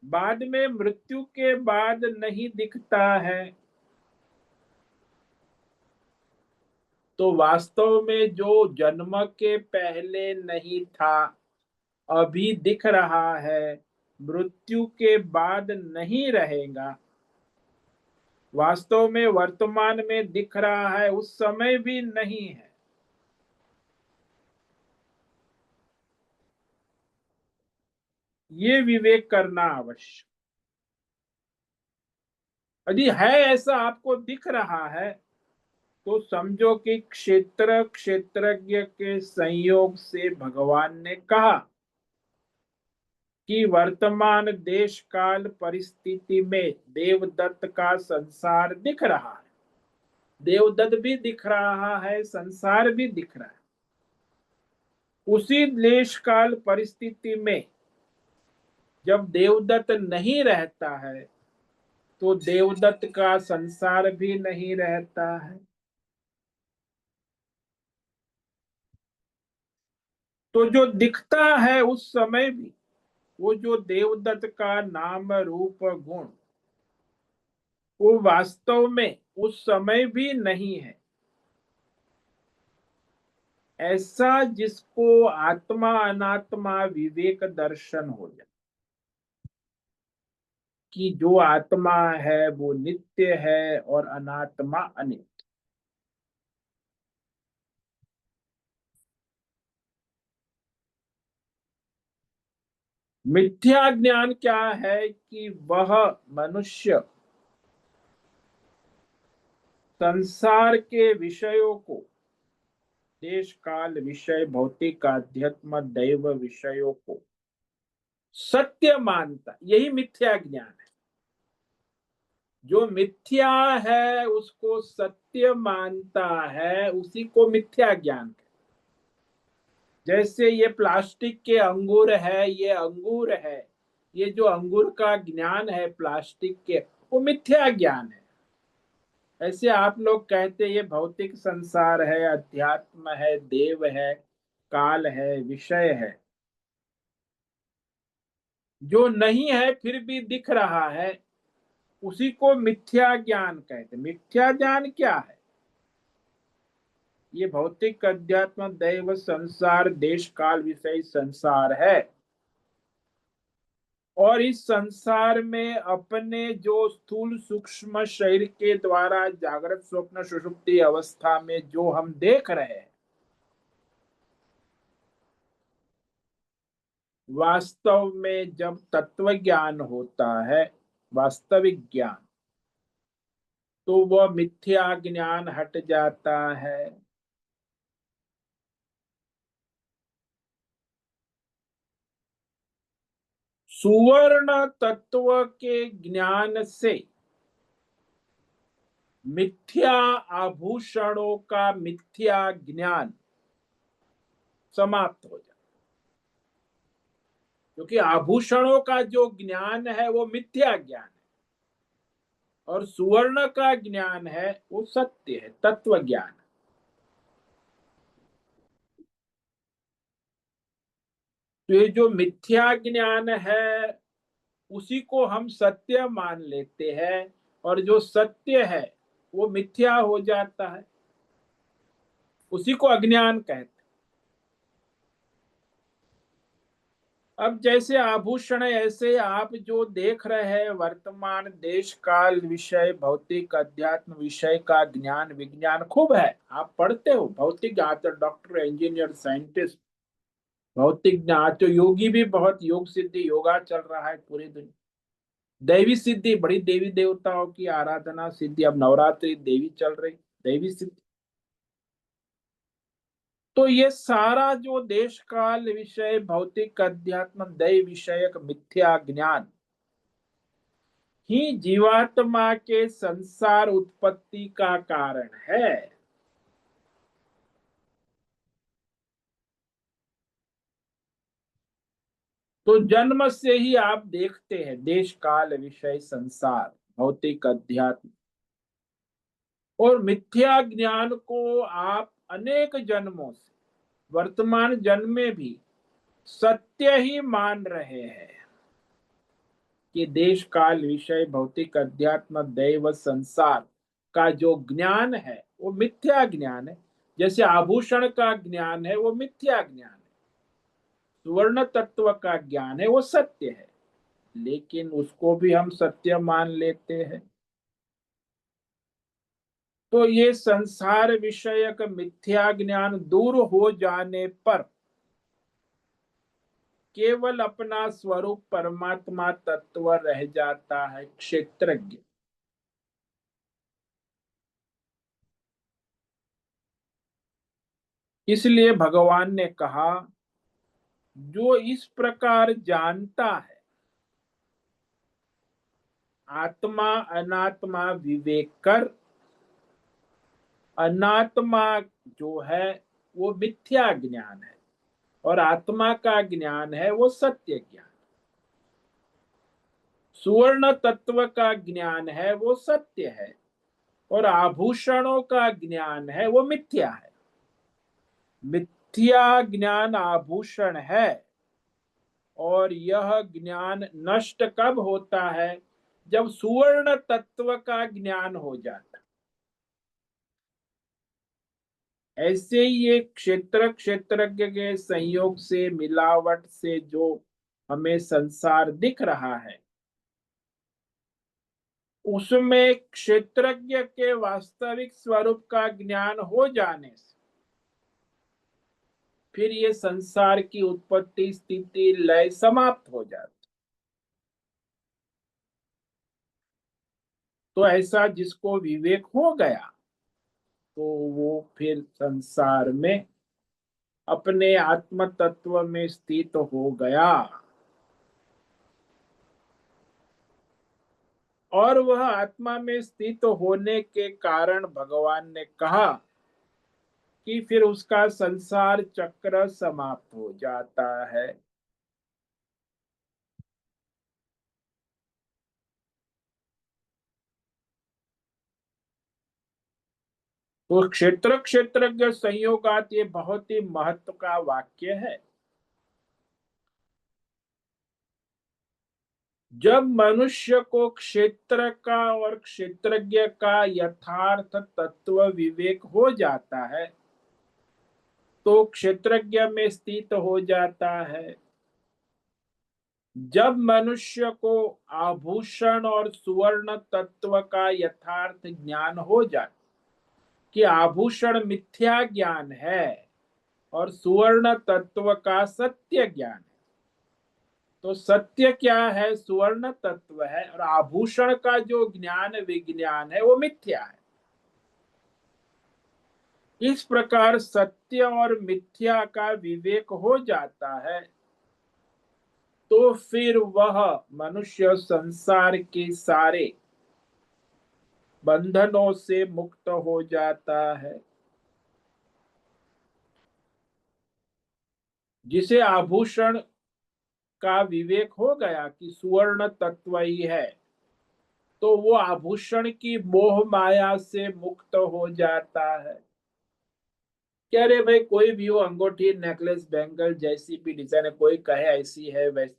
बाद में मृत्यु के बाद नहीं दिखता है। तो वास्तव में जो जन्म के पहले नहीं था अभी दिख रहा है, मृत्यु के बाद नहीं रहेगा। वास्तव में वर्तमान में दिख रहा है, उस समय भी नहीं है। ये विवेक करना आवश्यक। यदि है ऐसा आपको दिख रहा है तो समझो कि क्षेत्र क्षेत्रज्ञ के संयोग से भगवान ने कहा कि वर्तमान देश काल परिस्थिति में देवदत्त का संसार दिख रहा है। देवदत्त भी दिख रहा है, संसार भी दिख रहा है। उसी देश काल परिस्थिति में जब देवदत्त नहीं रहता है तो देवदत्त का संसार भी नहीं रहता है। तो जो दिखता है उस समय भी, वो जो देवदत्त का नाम रूप गुण, वो वास्तव में उस समय भी नहीं है। ऐसा जिसको आत्मा अनात्मा विवेक दर्शन हो जाए कि जो आत्मा है वो नित्य है और अनात्मा अनित्य। मिथ्या ज्ञान क्या है कि वह मनुष्य संसार के विषयों को, देश काल विषय, भौतिक आध्यात्म दैव विषयों को सत्य मानता, यही मिथ्या ज्ञान है। जो मिथ्या है उसको सत्य मानता है, उसी को मिथ्या ज्ञान है। जैसे ये प्लास्टिक के अंगूर है, ये अंगूर है, ये जो अंगूर का ज्ञान है प्लास्टिक के, वो मिथ्या ज्ञान है। ऐसे आप लोग कहते ये भौतिक संसार है, अध्यात्म है, देव है, काल है, विषय है, जो नहीं है फिर भी दिख रहा है, उसी को मिथ्या ज्ञान कहते। मिथ्या ज्ञान क्या है? ये भौतिक अध्यात्म दैव संसार देश काल विषय संसार है, और इस संसार में अपने जो स्थूल सूक्ष्म शरीर के द्वारा जागृत स्वप्न सुषुप्ति अवस्था में जो हम देख रहे हैं, वास्तव में जब तत्व ज्ञान होता है, वास्तविक ज्ञान, तो वह मिथ्या ज्ञान हट जाता है। सुवर्ण तत्व के ज्ञान से मिथ्या आभूषणों का मिथ्या ज्ञान समाप्त हो जाता। क्योंकि आभूषणों का जो ज्ञान है वो मिथ्या ज्ञान है और सुवर्ण का ज्ञान है वो सत्य है, तत्व ज्ञान। तो ये जो मिथ्या ज्ञान है उसी को हम सत्य मान लेते हैं और जो सत्य है वो मिथ्या हो जाता है, उसी को अज्ञान कहते हैं। अब जैसे आभूषण है, ऐसे आप जो देख रहे हैं वर्तमान देश काल विषय भौतिक अध्यात्म विषय का ज्ञान विज्ञान खूब है, आप पढ़ते हो भौतिक, आज तो डॉक्टर इंजीनियर साइंटिस्ट भौतिक ज्ञान, आज तो योगी भी बहुत, योग सिद्धि योगा चल रहा है पूरी दुनिया, दैवी सिद्धि, बड़ी देवी देवताओं की आराधना सिद्धि, अब नवरात्रि देवी चल रही, दैवी सिद्धि। तो ये सारा जो देश काल विषय भौतिक अध्यात्म दैव विषयक मिथ्या ज्ञान ही जीवात्मा के संसार उत्पत्ति का कारण है। तो जन्म से ही आप देखते हैं देश काल विषय संसार भौतिक अध्यात्म और मिथ्या ज्ञान को आप अनेक जन्मों से वर्तमान जन्म में भी सत्य ही मान रहे हैं कि देश काल विषय भौतिक अध्यात्म दैव संसार का जो ज्ञान है वो मिथ्या ज्ञान है। जैसे आभूषण का ज्ञान है वो मिथ्या ज्ञान है, सुवर्ण तत्व का ज्ञान है वो सत्य है, लेकिन उसको भी हम सत्य मान लेते हैं। तो ये संसार विषयक मिथ्या ज्ञान दूर हो जाने पर केवल अपना स्वरूप परमात्मा तत्व रह जाता है, क्षेत्रज्ञ। इसलिए भगवान ने कहा जो इस प्रकार जानता है आत्मा अनात्मा विवेक कर, अनात्मा जो है वो मिथ्या ज्ञान है और आत्मा का ज्ञान है वो सत्य ज्ञान। सुवर्ण तत्व का ज्ञान है वो सत्य है और आभूषणों का ज्ञान है वो मिथ्या है। मिथ्या ज्ञान आभूषण है और यह ज्ञान नष्ट कब होता है? जब सुवर्ण तत्व का ज्ञान हो जाता। ऐसे ही ये क्षेत्र क्षेत्रज्ञ के संयोग से मिलावट से जो हमें संसार दिख रहा है उसमें क्षेत्रज्ञ के वास्तविक स्वरूप का ज्ञान हो जाने से फिर ये संसार की उत्पत्ति स्थिति लय समाप्त हो जाती। तो ऐसा जिसको विवेक हो गया तो वो फिर संसार में अपने आत्म तत्व में स्थित हो गया और वह आत्मा में स्थित होने के कारण भगवान ने कहा कि फिर उसका संसार चक्र समाप्त हो जाता है। तो क्षेत्र क्षेत्रज्ञ संयोगात ये बहुत ही महत्व का वाक्य है। जब मनुष्य को क्षेत्र का और क्षेत्रज्ञ का यथार्थ तत्व विवेक हो जाता है तो क्षेत्रज्ञ में स्थित हो जाता है। जब मनुष्य को आभूषण और सुवर्ण तत्व का यथार्थ ज्ञान हो जाए कि आभूषण मिथ्या ज्ञान है और सुवर्ण तत्व का सत्य ज्ञान है, तो सत्य क्या है? सुवर्ण तत्व है और आभूषण का जो ज्ञान विज्ञान है वो मिथ्या है। इस प्रकार सत्य और मिथ्या का विवेक हो जाता है तो फिर वह मनुष्य संसार के सारे बंधनों से मुक्त हो जाता है। जिसे आभूषण का विवेक हो गया कि सुवर्ण तत्व ही है, तो वो आभूषण की मोह माया से मुक्त हो जाता है। क्या रे भाई, कोई भी हो, अंगूठी, नेकलेस, बैंगल, जैसी भी डिजाइन है, कोई कहे ऐसी है वैसी,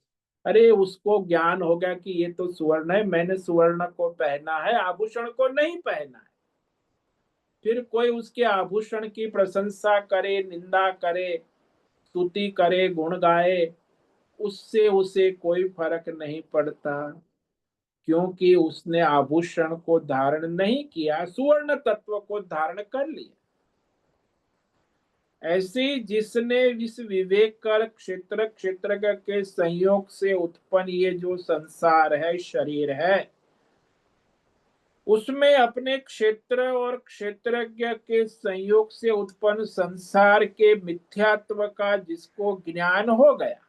अरे उसको ज्ञान हो गया कि ये तो सुवर्ण है, मैंने सुवर्ण को पहना है, आभूषण को नहीं पहना है। फिर कोई उसके आभूषण की प्रशंसा करे, निंदा करे, स्तुति करे, गुण गाए, उससे उसे कोई फर्क नहीं पड़ता, क्योंकि उसने आभूषण को धारण नहीं किया, सुवर्ण तत्व को धारण कर लिया। ऐसे जिसने इस विवेक कर क्षेत्र क्षेत्रज्ञ के संयोग से उत्पन्न ये जो संसार है, शरीर है, उसमें अपने क्षेत्र और क्षेत्रज्ञ के संयोग से उत्पन्न संसार के मिथ्यात्व का जिसको ज्ञान हो गया,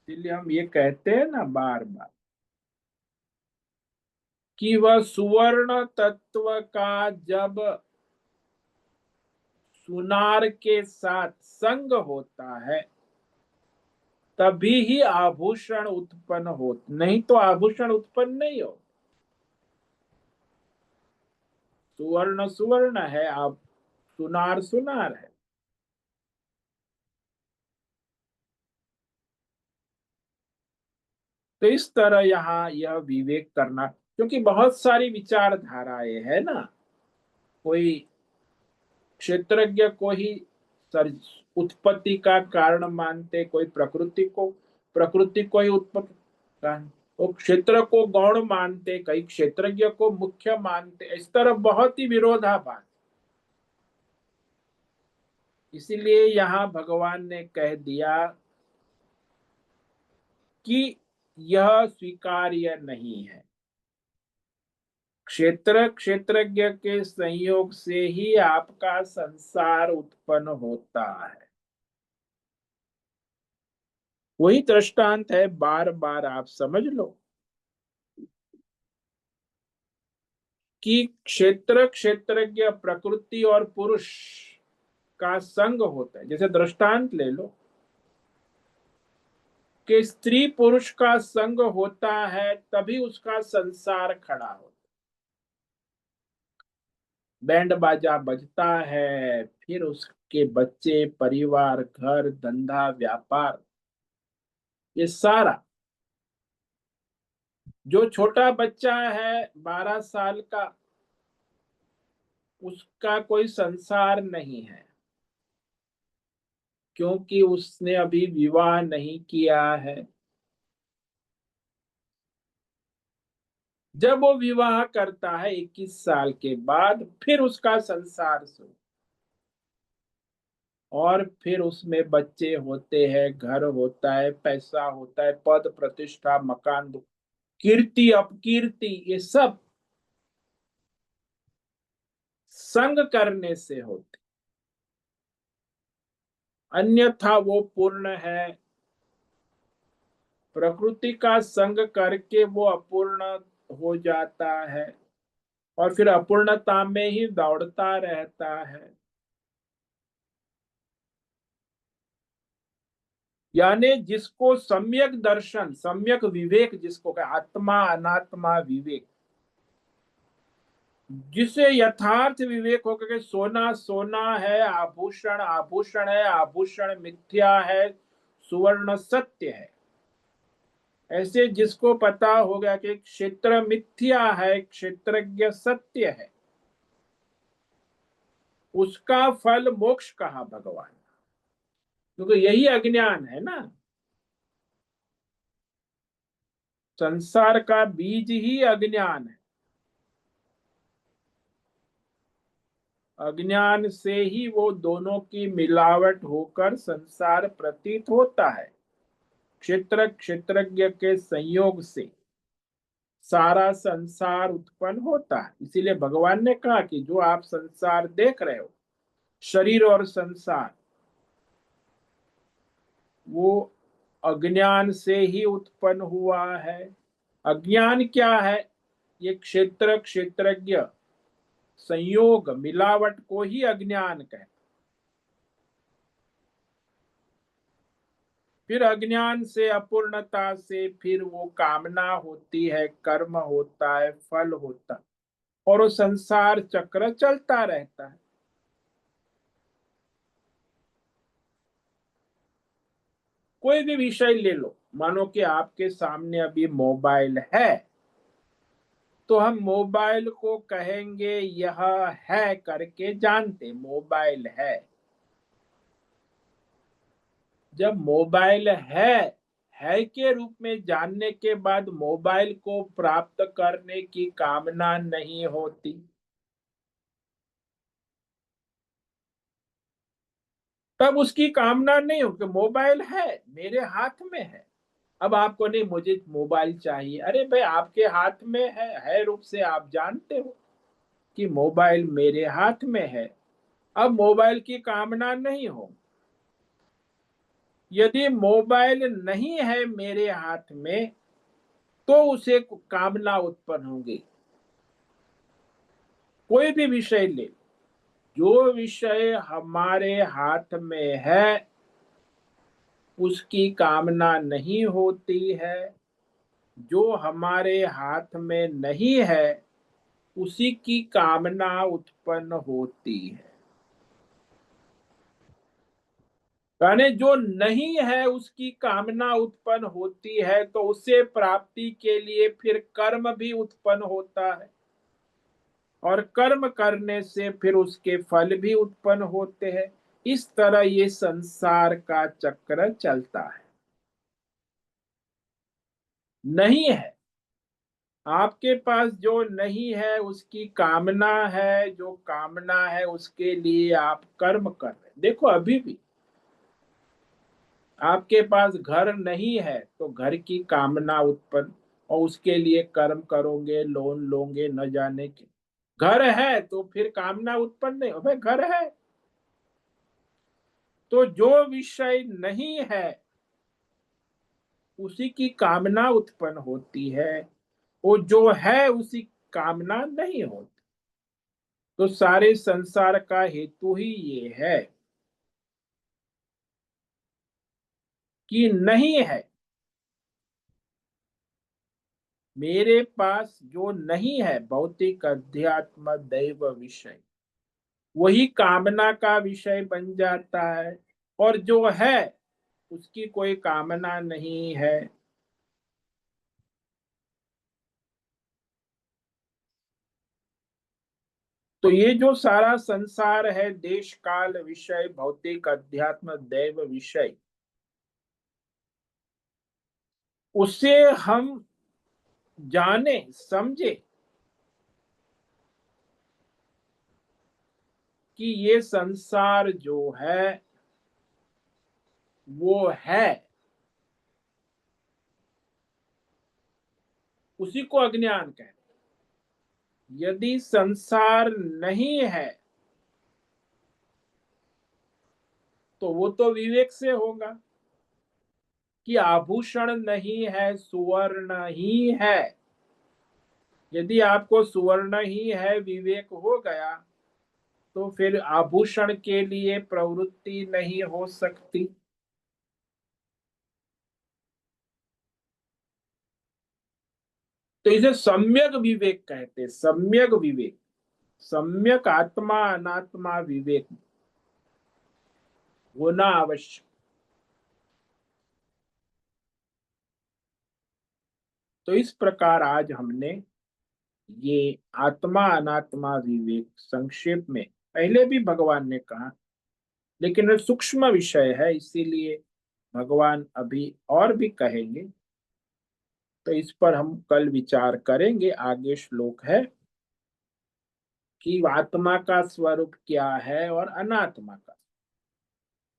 इसलिए हम ये कहते हैं ना बार बार कि वह सुवर्ण तत्व का जब सुनार के साथ संग होता है तभी ही आभूषण उत्पन्न हो, नहीं तो आभूषण उत्पन्न नहीं हो। सुवर्ण सुवर्ण है, आप सुनार सुनार है। तो इस तरह यहाँ यह विवेक करना, क्योंकि बहुत सारी विचारधाराएं है ना, कोई क्षेत्रज्ञ को ही उत्पत्ति का कारण मानते, कोई प्रकृति को ही उत्पत्ति कारण, वो क्षेत्र को गौण मानते, कई क्षेत्रज्ञ को मुख्य मानते, इस तरह बहुत ही विरोधाभास। इसीलिए यहाँ भगवान ने कह दिया कि यह स्वीकार्य नहीं है। क्षेत्र क्षेत्रज्ञ के संयोग से ही आपका संसार उत्पन्न होता है। वही दृष्टांत है, बार बार आप समझ लो कि क्षेत्र क्षेत्रज्ञ प्रकृति और पुरुष का संग होता है। जैसे दृष्टांत ले लो कि स्त्री पुरुष का संग होता है तभी उसका संसार खड़ा होता है। बैंड बाजा बजता है, फिर उसके बच्चे, परिवार, घर, धंधा, व्यापार, ये सारा। जो छोटा बच्चा है 12 साल का, उसका कोई संसार नहीं है, क्योंकि उसने अभी विवाह नहीं किया है। जब वो विवाह करता है 21 साल के बाद, फिर उसका संसार शुरू, और फिर उसमें बच्चे होते हैं, घर होता है, पैसा होता है, पद प्रतिष्ठा, मकान, कीर्ति अपकीर्ति, ये सब संग करने से होते, अन्यथा वो पूर्ण है। प्रकृति का संग करके वो अपूर्ण हो जाता है और फिर अपूर्णता में ही दौड़ता रहता है। यानी जिसको सम्यक दर्शन, सम्यक विवेक जिसको कहे, आत्मा अनात्मा विवेक, जिसे यथार्थ विवेक होकर के सोना सोना है, आभूषण आभूषण है, आभूषण मिथ्या है, सुवर्ण सत्य है, ऐसे जिसको पता हो गया कि क्षेत्र मिथ्या है, क्षेत्रज्ञ सत्य है, उसका फल मोक्ष कहा भगवान, क्योंकि यही अज्ञान है ना। संसार का बीज ही अज्ञान है। अज्ञान से ही वो दोनों की मिलावट होकर संसार प्रतीत होता है। क्षेत्र क्षेत्रज्ञ के संयोग से सारा संसार उत्पन्न होता है। इसीलिए भगवान ने कहा कि जो आप संसार देख रहे हो, शरीर और संसार, वो अज्ञान से ही उत्पन्न हुआ है। अज्ञान क्या है? ये क्षेत्र क्षेत्रज्ञ संयोग मिलावट को ही अज्ञान कहते। फिर अज्ञान से, अपूर्णता से फिर वो कामना होती है, कर्म होता है, फल होता है, और वो संसार चक्र चलता रहता है। कोई भी विषय ले लो, मानो कि आपके सामने अभी मोबाइल है, तो हम मोबाइल को कहेंगे यह है करके जानते, मोबाइल है। जब मोबाइल है के रूप में जानने के बाद मोबाइल को प्राप्त करने की कामना नहीं होती, तब उसकी कामना नहीं होगी। मोबाइल है, मेरे हाथ में है, अब आपको नहीं मुझे मोबाइल चाहिए, अरे भाई आपके हाथ में है रूप से आप जानते हो कि मोबाइल मेरे हाथ में है, अब मोबाइल की कामना नहीं हो। यदि मोबाइल नहीं है मेरे हाथ में तो उसे कामना उत्पन्न होगी। कोई भी विषय ले, जो विषय हमारे हाथ में है उसकी कामना नहीं होती है, जो हमारे हाथ में नहीं है उसी की कामना उत्पन्न होती है। यानी जो नहीं है उसकी कामना उत्पन्न होती है, तो उसे प्राप्ति के लिए फिर कर्म भी उत्पन्न होता है, और कर्म करने से फिर उसके फल भी उत्पन्न होते हैं। इस तरह ये संसार का चक्र चलता है। नहीं है, आपके पास जो नहीं है उसकी कामना है, जो कामना है उसके लिए आप कर्म कर रहे। देखो अभी भी आपके पास घर नहीं है तो घर की कामना उत्पन्न, और उसके लिए कर्म करोगे, लोन लोगे न जाने के। घर है तो फिर कामना उत्पन्न नहीं हो, भाई घर है। तो जो विषय नहीं है उसी की कामना उत्पन्न होती है, वो जो है उसी कामना नहीं होती। तो सारे संसार का हेतु ही ये है कि नहीं है, मेरे पास जो नहीं है भौतिक अध्यात्म दैव विषय, वही कामना का विषय बन जाता है, और जो है उसकी कोई कामना नहीं है। तो ये जो सारा संसार है, देश काल विषय, भौतिक अध्यात्म दैव विषय, उसे हम जाने समझे कि ये संसार जो है वो है, उसी को अज्ञान कहते हैं। यदि संसार नहीं है तो वो तो विवेक से होगा कि आभूषण नहीं है, सुवर्ण ही है। यदि आपको सुवर्ण ही है विवेक हो गया, तो फिर आभूषण के लिए प्रवृत्ति नहीं हो सकती। तो इसे सम्यक विवेक कहते हैं, सम्यक विवेक, सम्यक आत्मा अनात्मा विवेक होना आवश्यक। तो इस प्रकार आज हमने ये आत्मा अनात्मा विवेक संक्षेप में, पहले भी भगवान ने कहा, लेकिन सूक्ष्म विषय है इसीलिए भगवान अभी और भी कहेंगे। तो इस पर हम कल विचार करेंगे। आगे श्लोक है कि आत्मा का स्वरूप क्या है और अनात्मा का,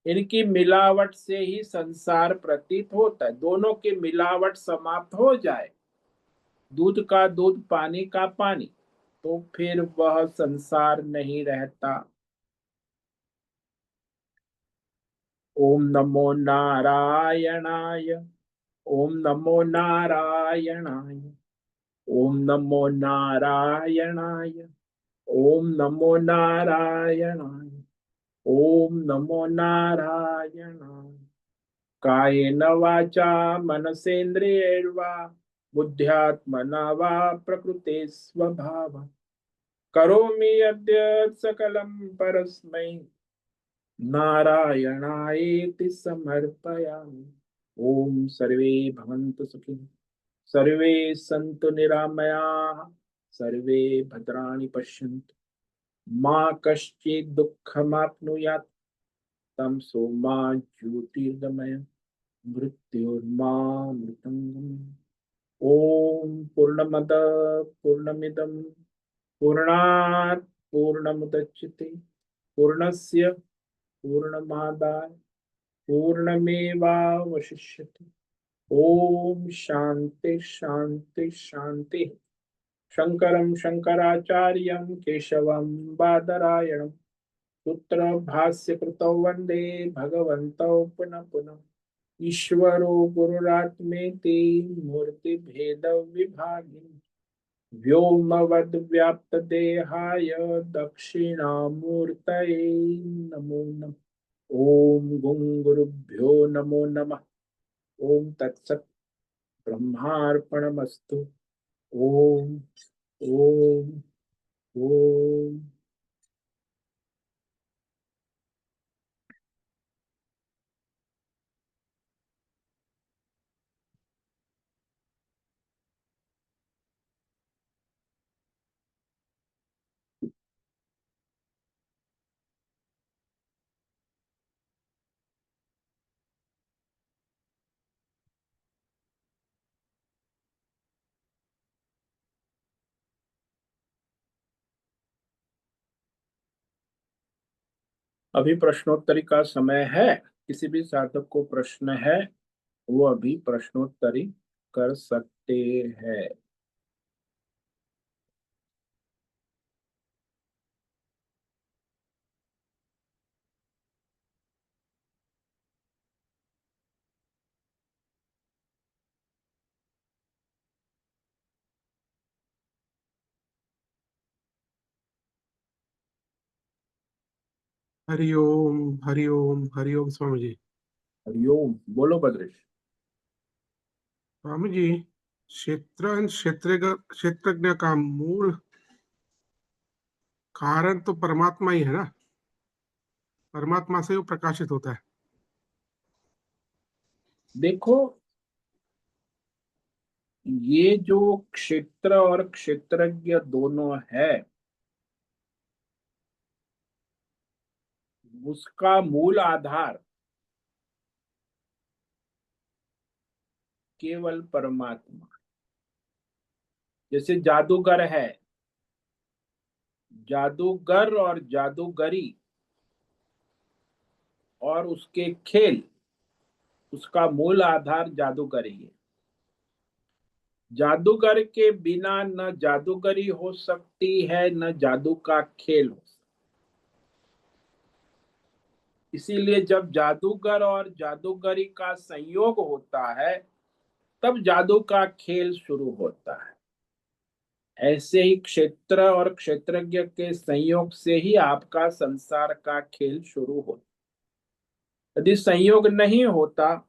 इनकी मिलावट से ही संसार प्रतीत होता है। दोनों की मिलावट समाप्त हो जाए, दूध का दूध पानी का पानी, तो फिर वह संसार नहीं रहता। ओम नमो नारायणाय, ओम नमो नारायणाय, ओम नमो नारायणाय, ओम नमो नारायणाय, ओम नमो नारायणाय। कायेन वाचा मनसेन्द्रियैर्वा बुद्ध्यात्मना वा प्रकृते स्वभाव करोमि यद्यत् सकलं परस्मै नारायणायेति समर्पयामि। ओम सर्वे भवन्तु सुखिनः, सर्वे सन्तु निरामयाः, सर्वे भद्राणि पश्यन्तु, मा कश्चित् दुःखमाप्नुयात्, तमसो मा ज्योतिर्गमय मृत्योर्मामृतङ्गमः। ओम पूर्णमद पूर्णमिदं पूर्णात् पूर्णमुदच्यते पूर्णस्य पूर्णमादाय पूर्णमेवावशिष्यते। ओम शांति शांति शांति। शंकरं शंकराचार्यं केशवं बादरायणं सूत्र भाष्य कृतौ वंदे भगवन्तौ पुनः पुनः। ईश्वरो गुरुरात्मेति मूर्ति भेद विभागिनी व्योमवद् देहाय दक्षिणामूर्तये नमो नमः। ओम गुं गुरुभ्यो नमो नमः। ओम तत्सत् ब्रह्मार्पणमस्तु। ओम ओम ओम। अभी प्रश्नोत्तरी का समय है। किसी भी साधक को प्रश्न है वो अभी प्रश्नोत्तरी कर सकते हैं। हरि ओम हरि ओम हरि ओम। स्वामी जी, हरिओम। बोलो भद्रेश। स्वामी जी, क्षेत्रज्ञ का मूल कारण तो परमात्मा ही है ना। परमात्मा से वो प्रकाशित होता है। देखो, ये जो क्षेत्र और क्षेत्रज्ञ दोनों है, उसका मूल आधार केवल परमात्मा। जैसे जादूगर है, जादूगर और जादूगरी और उसके खेल, उसका मूल आधार जादूगरी है। जादूगर के बिना न जादूगरी हो सकती है न जादू का खेल हो सकता। इसीलिए जब जादूगर और जादूगरी का संयोग होता है तब जादू का खेल शुरू होता है। ऐसे ही क्षेत्र और क्षेत्रज्ञ के संयोग से ही आपका संसार का खेल शुरू होता। यदि संयोग नहीं होता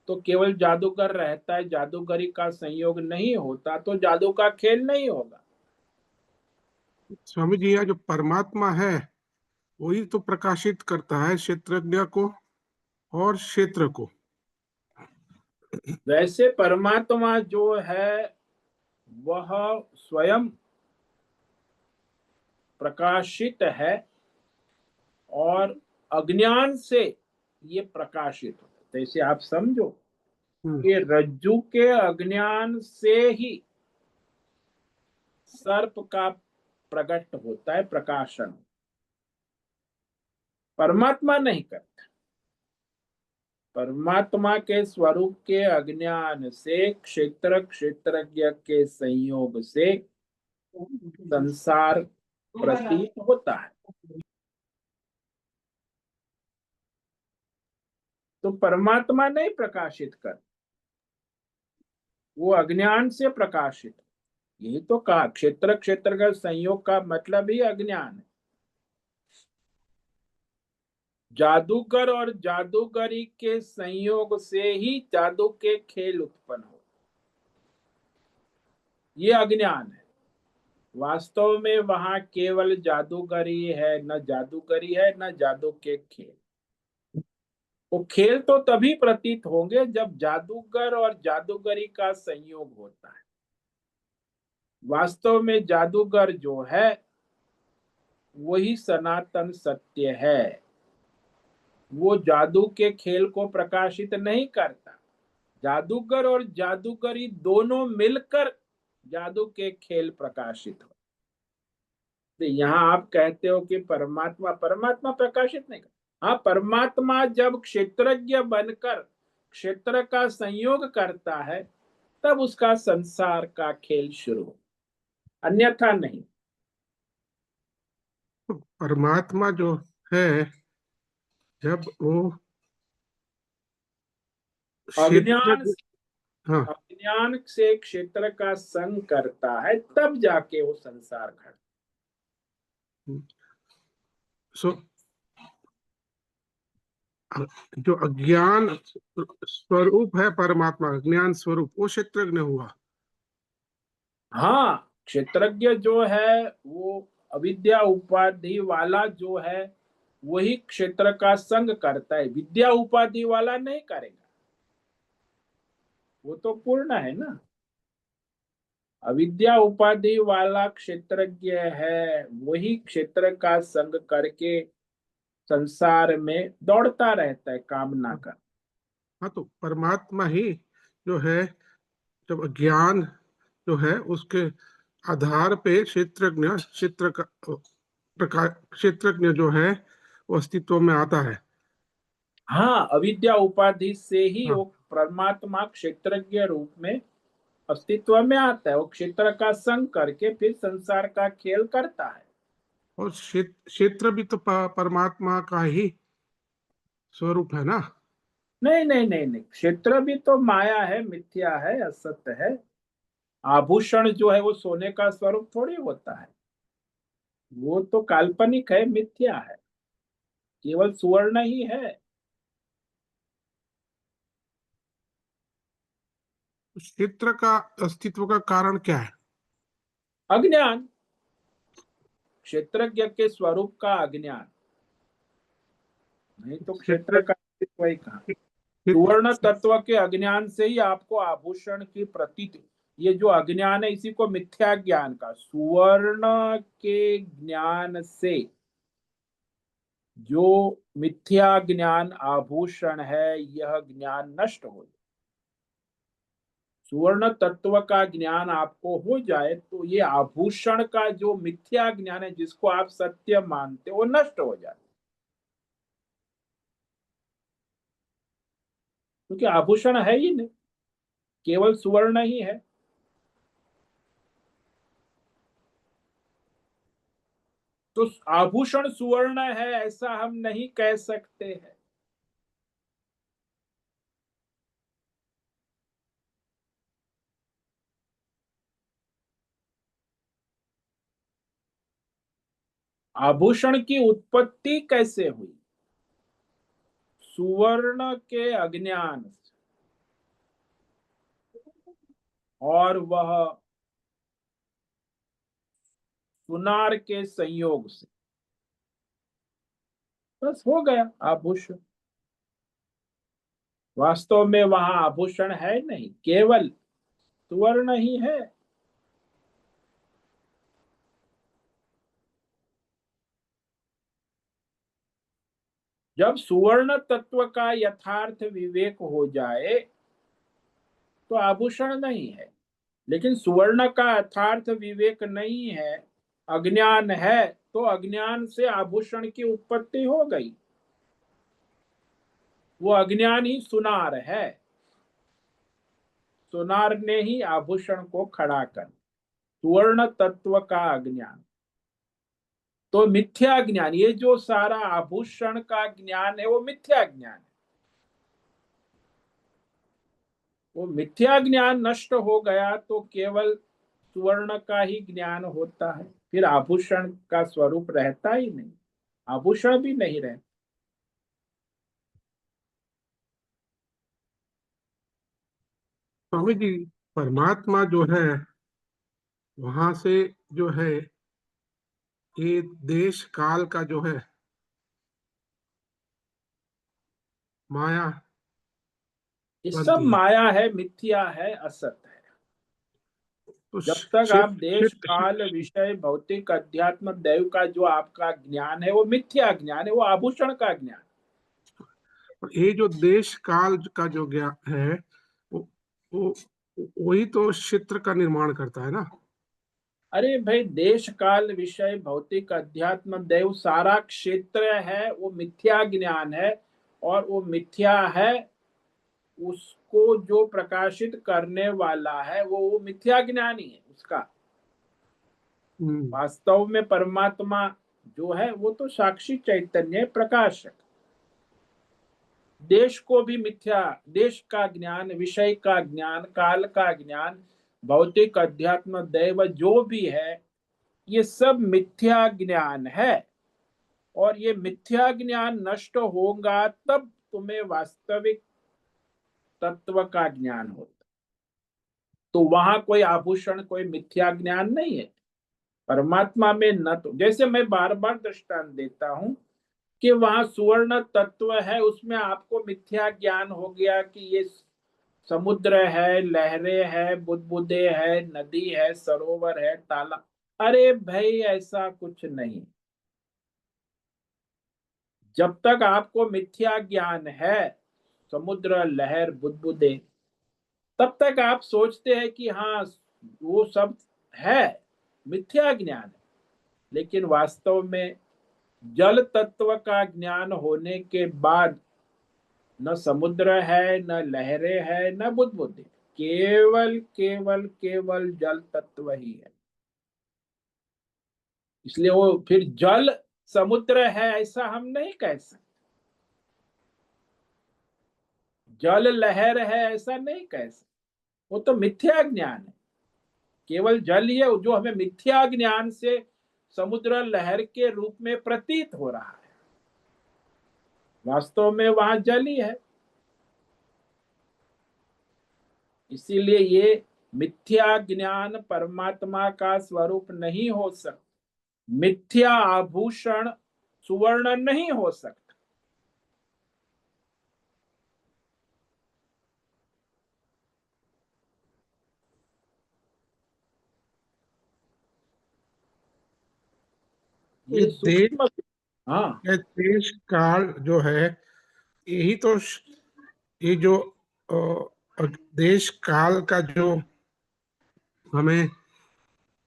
तो केवल जादूगर रहता है, जादूगरी का संयोग नहीं होता तो जादू का खेल नहीं होगा। स्वामी जी, यह जो परमात्मा है वही तो प्रकाशित करता है क्षेत्रज्ञ को और क्षेत्र को। वैसे परमात्मा जो है वह स्वयं प्रकाशित है और अज्ञान से ये प्रकाशित होता है। जैसे आप समझो कि रज्जु के अज्ञान से ही सर्प का प्रकट होता है, प्रकाशन। परमात्मा नहीं करता। परमात्मा के स्वरूप के अज्ञान से, क्षेत्र क्षेत्रज्ञ के संयोग से संसार प्रतीत होता है। तो परमात्मा नहीं प्रकाशित कर, वो अज्ञान से प्रकाशित। यही तो कहा, क्षेत्र क्षेत्र का संयोग का मतलब ही अज्ञान है। जादूगर और जादूगरी के संयोग से ही जादू के खेल उत्पन्न हो, ये अज्ञान है। वास्तव में वहां केवल जादूगरी है, न जादूगरी है न जादू के खेल। वो खेल तो तभी प्रतीत होंगे जब जादूगर और जादूगरी का संयोग होता है। वास्तव में जादूगर जो है वही सनातन सत्य है। वो जादू के खेल को प्रकाशित नहीं करता। जादूगर और जादूगरी दोनों मिलकर जादू के खेल प्रकाशित हो। तो यहाँ आप कहते हो कि परमात्मा परमात्मा प्रकाशित नहीं करता। हाँ, परमात्मा जब क्षेत्रज्ञ बनकर क्षेत्र का संयोग करता है तब उसका संसार का खेल शुरू हो, अन्यथा नहीं। तो परमात्मा जो है, जब वो अज्ञान क्षेत्र, हाँ, अज्ञान से क्षेत्र का संग करता है तब जाके वो संसार घटता। सो जो अज्ञान स्वरूप है परमात्मा, ज्ञान स्वरूप, वो क्षेत्रज्ञ हुआ। हाँ, क्षेत्रज्ञ जो है वो अविद्या उपाधि वाला जो है वही क्षेत्र का संग करता है, विद्या उपाधि वाला नहीं करेगा। वो तो पूर्ण है ना। अविद्या उपाधि वाला क्षेत्रज्ञ है, वही क्षेत्र का संग करके संसार में दौड़ता रहता है कामना का। हाँ, तो परमात्मा ही जो है, जब अज्ञान जो है उसके आधार पे क्षेत्रज्ञ, क्षेत्र का प्रकार, क्षेत्रज्ञ जो है वो अस्तित्व में आता है। हाँ, अविद्या उपाधि से ही हाँ, वो परमात्मा क्षेत्रज्ञ रूप में अस्तित्व में आता है। वो क्षेत्र का संग करके फिर संसार का खेल करता है। और क्षेत्र भी तो परमात्मा का ही स्वरूप है ना। नहीं नहीं नहीं नहीं, क्षेत्र भी तो माया है, मिथ्या है, असत्य है। आभूषण जो है वो सोने का स्वरूप थोड़ी होता है। वो तो काल्पनिक है, मिथ्या है, केवल सुवर्ण ही है। क्षेत्र का अस्तित्व का कारण क्या है? अज्ञान, क्षेत्रज्ञ के स्वरूप का अज्ञान। नहीं तो क्षेत्र क्षेत्र का अस्तित्व ही कहाँ। सुवर्ण तत्व के अज्ञान से ही आपको आभूषण की प्रतीति, ये जो अज्ञान है इसी को मिथ्या ज्ञान का, सुवर्ण के ज्ञान से जो मिथ्या ज्ञान आभूषण है यह ज्ञान नष्ट हो जाए। सुवर्ण तत्व का ज्ञान आपको हो जाए तो ये आभूषण का जो मिथ्या ज्ञान है जिसको आप सत्य मानते वो नष्ट हो जाए, क्योंकि आभूषण है ही नहीं, केवल सुवर्ण ही है। तो आभूषण सुवर्ण है ऐसा हम नहीं कह सकते हैं। आभूषण की उत्पत्ति कैसे हुई? सुवर्ण के अज्ञान से, और वह सुनार के संयोग से, बस हो गया आभूषण। वास्तव में वहां आभूषण है नहीं, केवल सुवर्ण ही है। जब सुवर्ण तत्व का यथार्थ विवेक हो जाए तो आभूषण नहीं है। लेकिन सुवर्ण का यथार्थ विवेक नहीं है, अज्ञान है, तो अज्ञान से आभूषण की उत्पत्ति हो गई। वो अज्ञान ही सुनार है, सुनार ने ही आभूषण को खड़ा कर, सुवर्ण तत्व का अज्ञान। तो मिथ्या ज्ञान, ये जो सारा आभूषण का ज्ञान है वो मिथ्या ज्ञान है। वो मिथ्या ज्ञान नष्ट हो गया तो केवल सुवर्ण का ही ज्ञान होता है, फिर आभूषण का स्वरूप रहता ही नहीं, आभूषण भी नहीं रहता। स्वामी जी, परमात्मा जो है वहां से जो है ये देश काल का जो है माया ये सब बनती है। माया है, मिथ्या है, असत है। तो जब तक आप देश क्षेत्र काल विषय भौतिक अध्यात्म दैव का जो आपका ज्ञान है वो मिथ्या ज्ञान है, वो आभूषण का ज्ञान। ये जो देश काल का जो ज्ञान है वो वो वही तो क्षेत्र का निर्माण करता है ना। अरे भाई, देश काल विषय भौतिक अध्यात्म दैव सारा क्षेत्र है, वो मिथ्या ज्ञान है। और वो मिथ्या है, उसको जो प्रकाशित करने वाला है वो मिथ्या ज्ञानी है उसका। वास्तव में परमात्मा जो है वो तो साक्षी चैतन्य प्रकाशक। देश को भी मिथ्या, देश का ज्ञान, विषय का ज्ञान, काल का ज्ञान, भौतिक अध्यात्म दैव जो भी है, ये सब मिथ्या ज्ञान है। और ये मिथ्या ज्ञान नष्ट होगा तब तुम्हें वास्तविक तत्व का ज्ञान होता। तो वहां कोई आभूषण, कोई मिथ्या ज्ञान नहीं है परमात्मा में। न तो, जैसे मैं बार बार दृष्टांत देता हूं कि वहां सुवर्ण तत्व है, उसमें आपको मिथ्या ज्ञान हो गया कि ये समुद्र है, लहरें है, बुदबुदे है, नदी है, सरोवर है, तालाब। अरे भाई, ऐसा कुछ नहीं। जब तक आपको मिथ्या ज्ञान है, समुद्र, लहर, बुदबुदे, तब तक आप सोचते हैं कि हाँ वो सब है, मिथ्या ज्ञान है। लेकिन वास्तव में जल तत्व का ज्ञान होने के बाद न समुद्र है, न लहरें है, न बुदबुदे, केवल केवल केवल जल तत्व ही है। इसलिए वो फिर जल समुद्र है ऐसा हम नहीं कह सकते, जल लहर है ऐसा नहीं कह सकते। वो तो मिथ्या ज्ञान है। केवल जल ही है जो हमें मिथ्या ज्ञान से समुद्र लहर के रूप में प्रतीत हो रहा है। वास्तव में वहां जल ही है। इसीलिए ये मिथ्या ज्ञान परमात्मा का स्वरूप नहीं हो सकता। मिथ्या आभूषण सुवर्ण नहीं हो सकता। ये ये सूक्ष्म। हाँ, देश काल जो है यही तो ये जो देश काल का जो हमें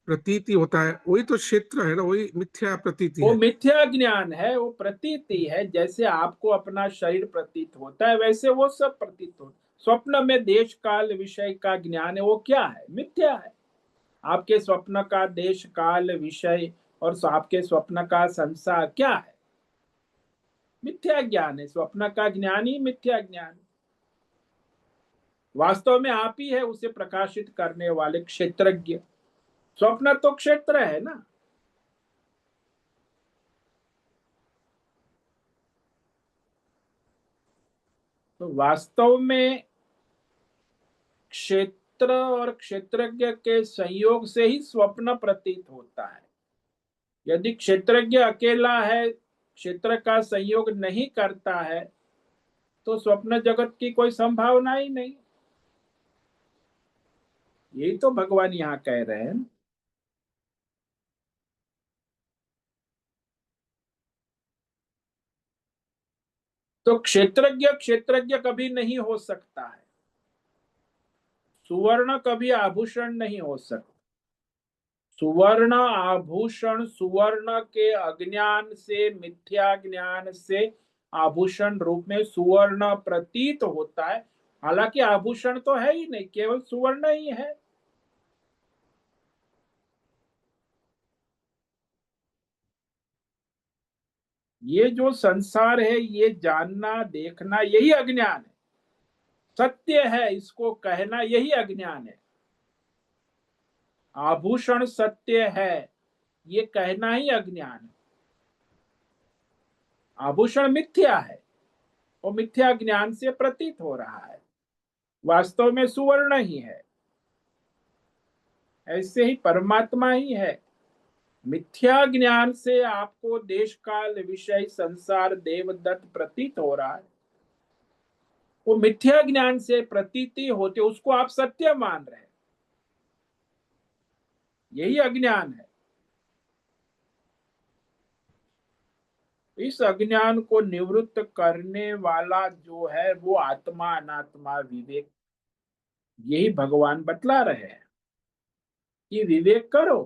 प्रतीति होता है वही तो क्षेत्र है ना, वही मिथ्या प्रतीति वो है। मिथ्या ज्ञान है, वो प्रतीति है। जैसे आपको अपना शरीर प्रतीत होता है वैसे वो सब प्रतीत होता है। स्वप्न में देश काल विषय का ज्ञान है, वो क्या है? मिथ्या है। आपके स्वप्न का देश काल विषय और आपके स्वप्न का संसार क्या है? मिथ्या ज्ञान है। स्वप्न का ज्ञान ही मिथ्या ज्ञान। वास्तव में आप ही है उसे प्रकाशित करने वाले क्षेत्रज्ञ। स्वप्न तो क्षेत्र है ना। तो वास्तव में क्षेत्र और क्षेत्रज्ञ के संयोग से ही स्वप्न प्रतीत होता है। यदि क्षेत्रज्ञ अकेला है, क्षेत्र का संयोग नहीं करता है, तो स्वप्न जगत की कोई संभावना ही नहीं। यही तो भगवान यहाँ कह रहे हैं। तो क्षेत्रज्ञ क्षेत्रज्ञ कभी नहीं हो सकता है। सुवर्ण कभी आभूषण नहीं हो सकता। सुवर्ण आभूषण, सुवर्ण के अज्ञान से, मिथ्या ज्ञान से आभूषण रूप में सुवर्ण प्रतीत होता है। हालांकि आभूषण तो है ही नहीं, केवल सुवर्ण ही है। ये जो संसार है, ये जानना देखना यही अज्ञान है। सत्य है इसको कहना यही अज्ञान है। आभूषण सत्य है ये कहना ही अज्ञान है। आभूषण मिथ्या है, वो मिथ्या ज्ञान से प्रतीत हो रहा है। वास्तव में सुवर्ण ही है। ऐसे ही परमात्मा ही है। मिथ्या ज्ञान से आपको देश काल विषय संसार देवदत्त प्रतीत हो रहा है, वो मिथ्या ज्ञान से प्रतीति होते उसको आप सत्य मान रहे हैं, यही अज्ञान है। इस अज्ञान को निवृत्त करने वाला जो है वो आत्मा अनात्मा विवेक, यही भगवान बतला रहे हैं कि विवेक करो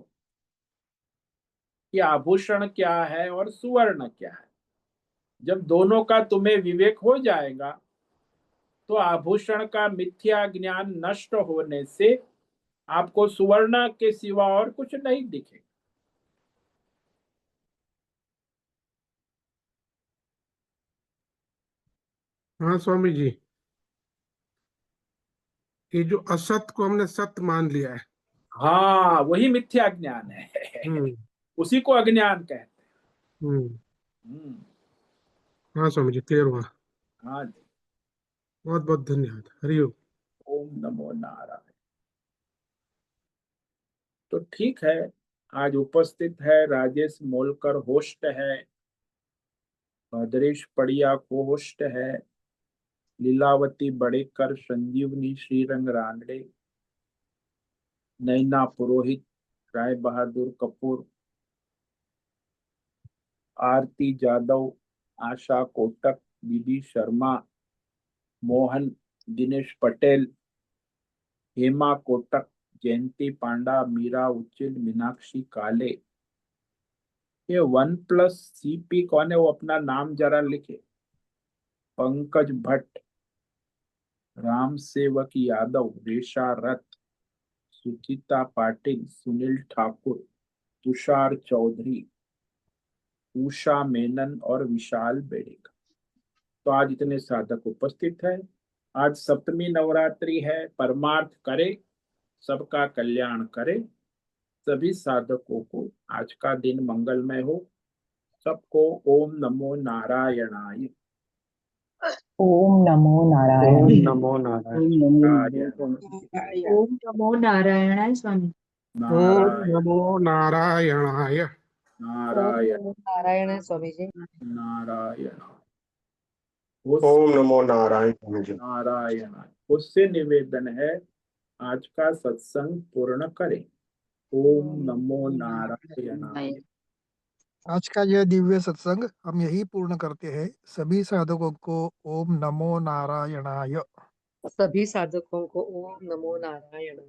कि आभूषण क्या है और सुवर्ण क्या है। जब दोनों का तुम्हें विवेक हो जाएगा तो आभूषण का मिथ्या ज्ञान नष्ट होने से आपको सुवर्ण के सिवा और कुछ नहीं दिखेगा। हाँ स्वामी जी, ये जो असत को हमने सत्य मान लिया है, हाँ, वही मिथ्या ज्ञान है। उसी को अज्ञान कहते हैं। हाँ स्वामी जी, क्लियर हुआ। हाँ जी। बहुत बहुत धन्यवाद। हरिओम। ओम नमो नारायण। तो ठीक है, आज उपस्थित है राजेश मोलकर होस्ट है, भद्रेश पड़िया को होस्ट है, लीलावती बड़ेकर, संजीवनी श्रीरंग रानडे, नैना पुरोहित, राय बहादुर कपूर, आरती जादव, आशा कोटक, बीबी शर्मा, मोहन, दिनेश पटेल, हेमा कोटक, जयंती पांडा, मीरा उच्चिल, मीनाक्षी काले। ये 1+CP कौन है वो अपना नाम जरा लिखे। पंकज भट्ट, राम सेवक यादव, रेशा रथ, सुचिता पाटिल, सुनील ठाकुर, तुषार चौधरी, उषा मेनन और विशाल बेड़ेकर। तो आज इतने साधक उपस्थित है। आज सप्तमी नवरात्रि है। परमार्थ करे, सबका कल्याण करे। सभी साधकों को आज का दिन मंगलमय हो। सबको ओम नमो नारायणाय। ओम नमो ओम नारायण। नमो नारायण। नारायण ओम नमो नारायणाय स्वामी। ओम नारायण नमो नारायणाय। नारायण नारायण स्वामी जी। नारायण। ओम नमो नारायण स्वामी जी। नारायण। उससे निवेदन है आज का सत्संग पूर्ण करें। ओम नमो नारायणाय। आज का यह दिव्य सत्संग हम यही पूर्ण करते हैं। सभी साधकों को ओम नमो नारायणाय। सभी साधकों को ओम नमो नारायण।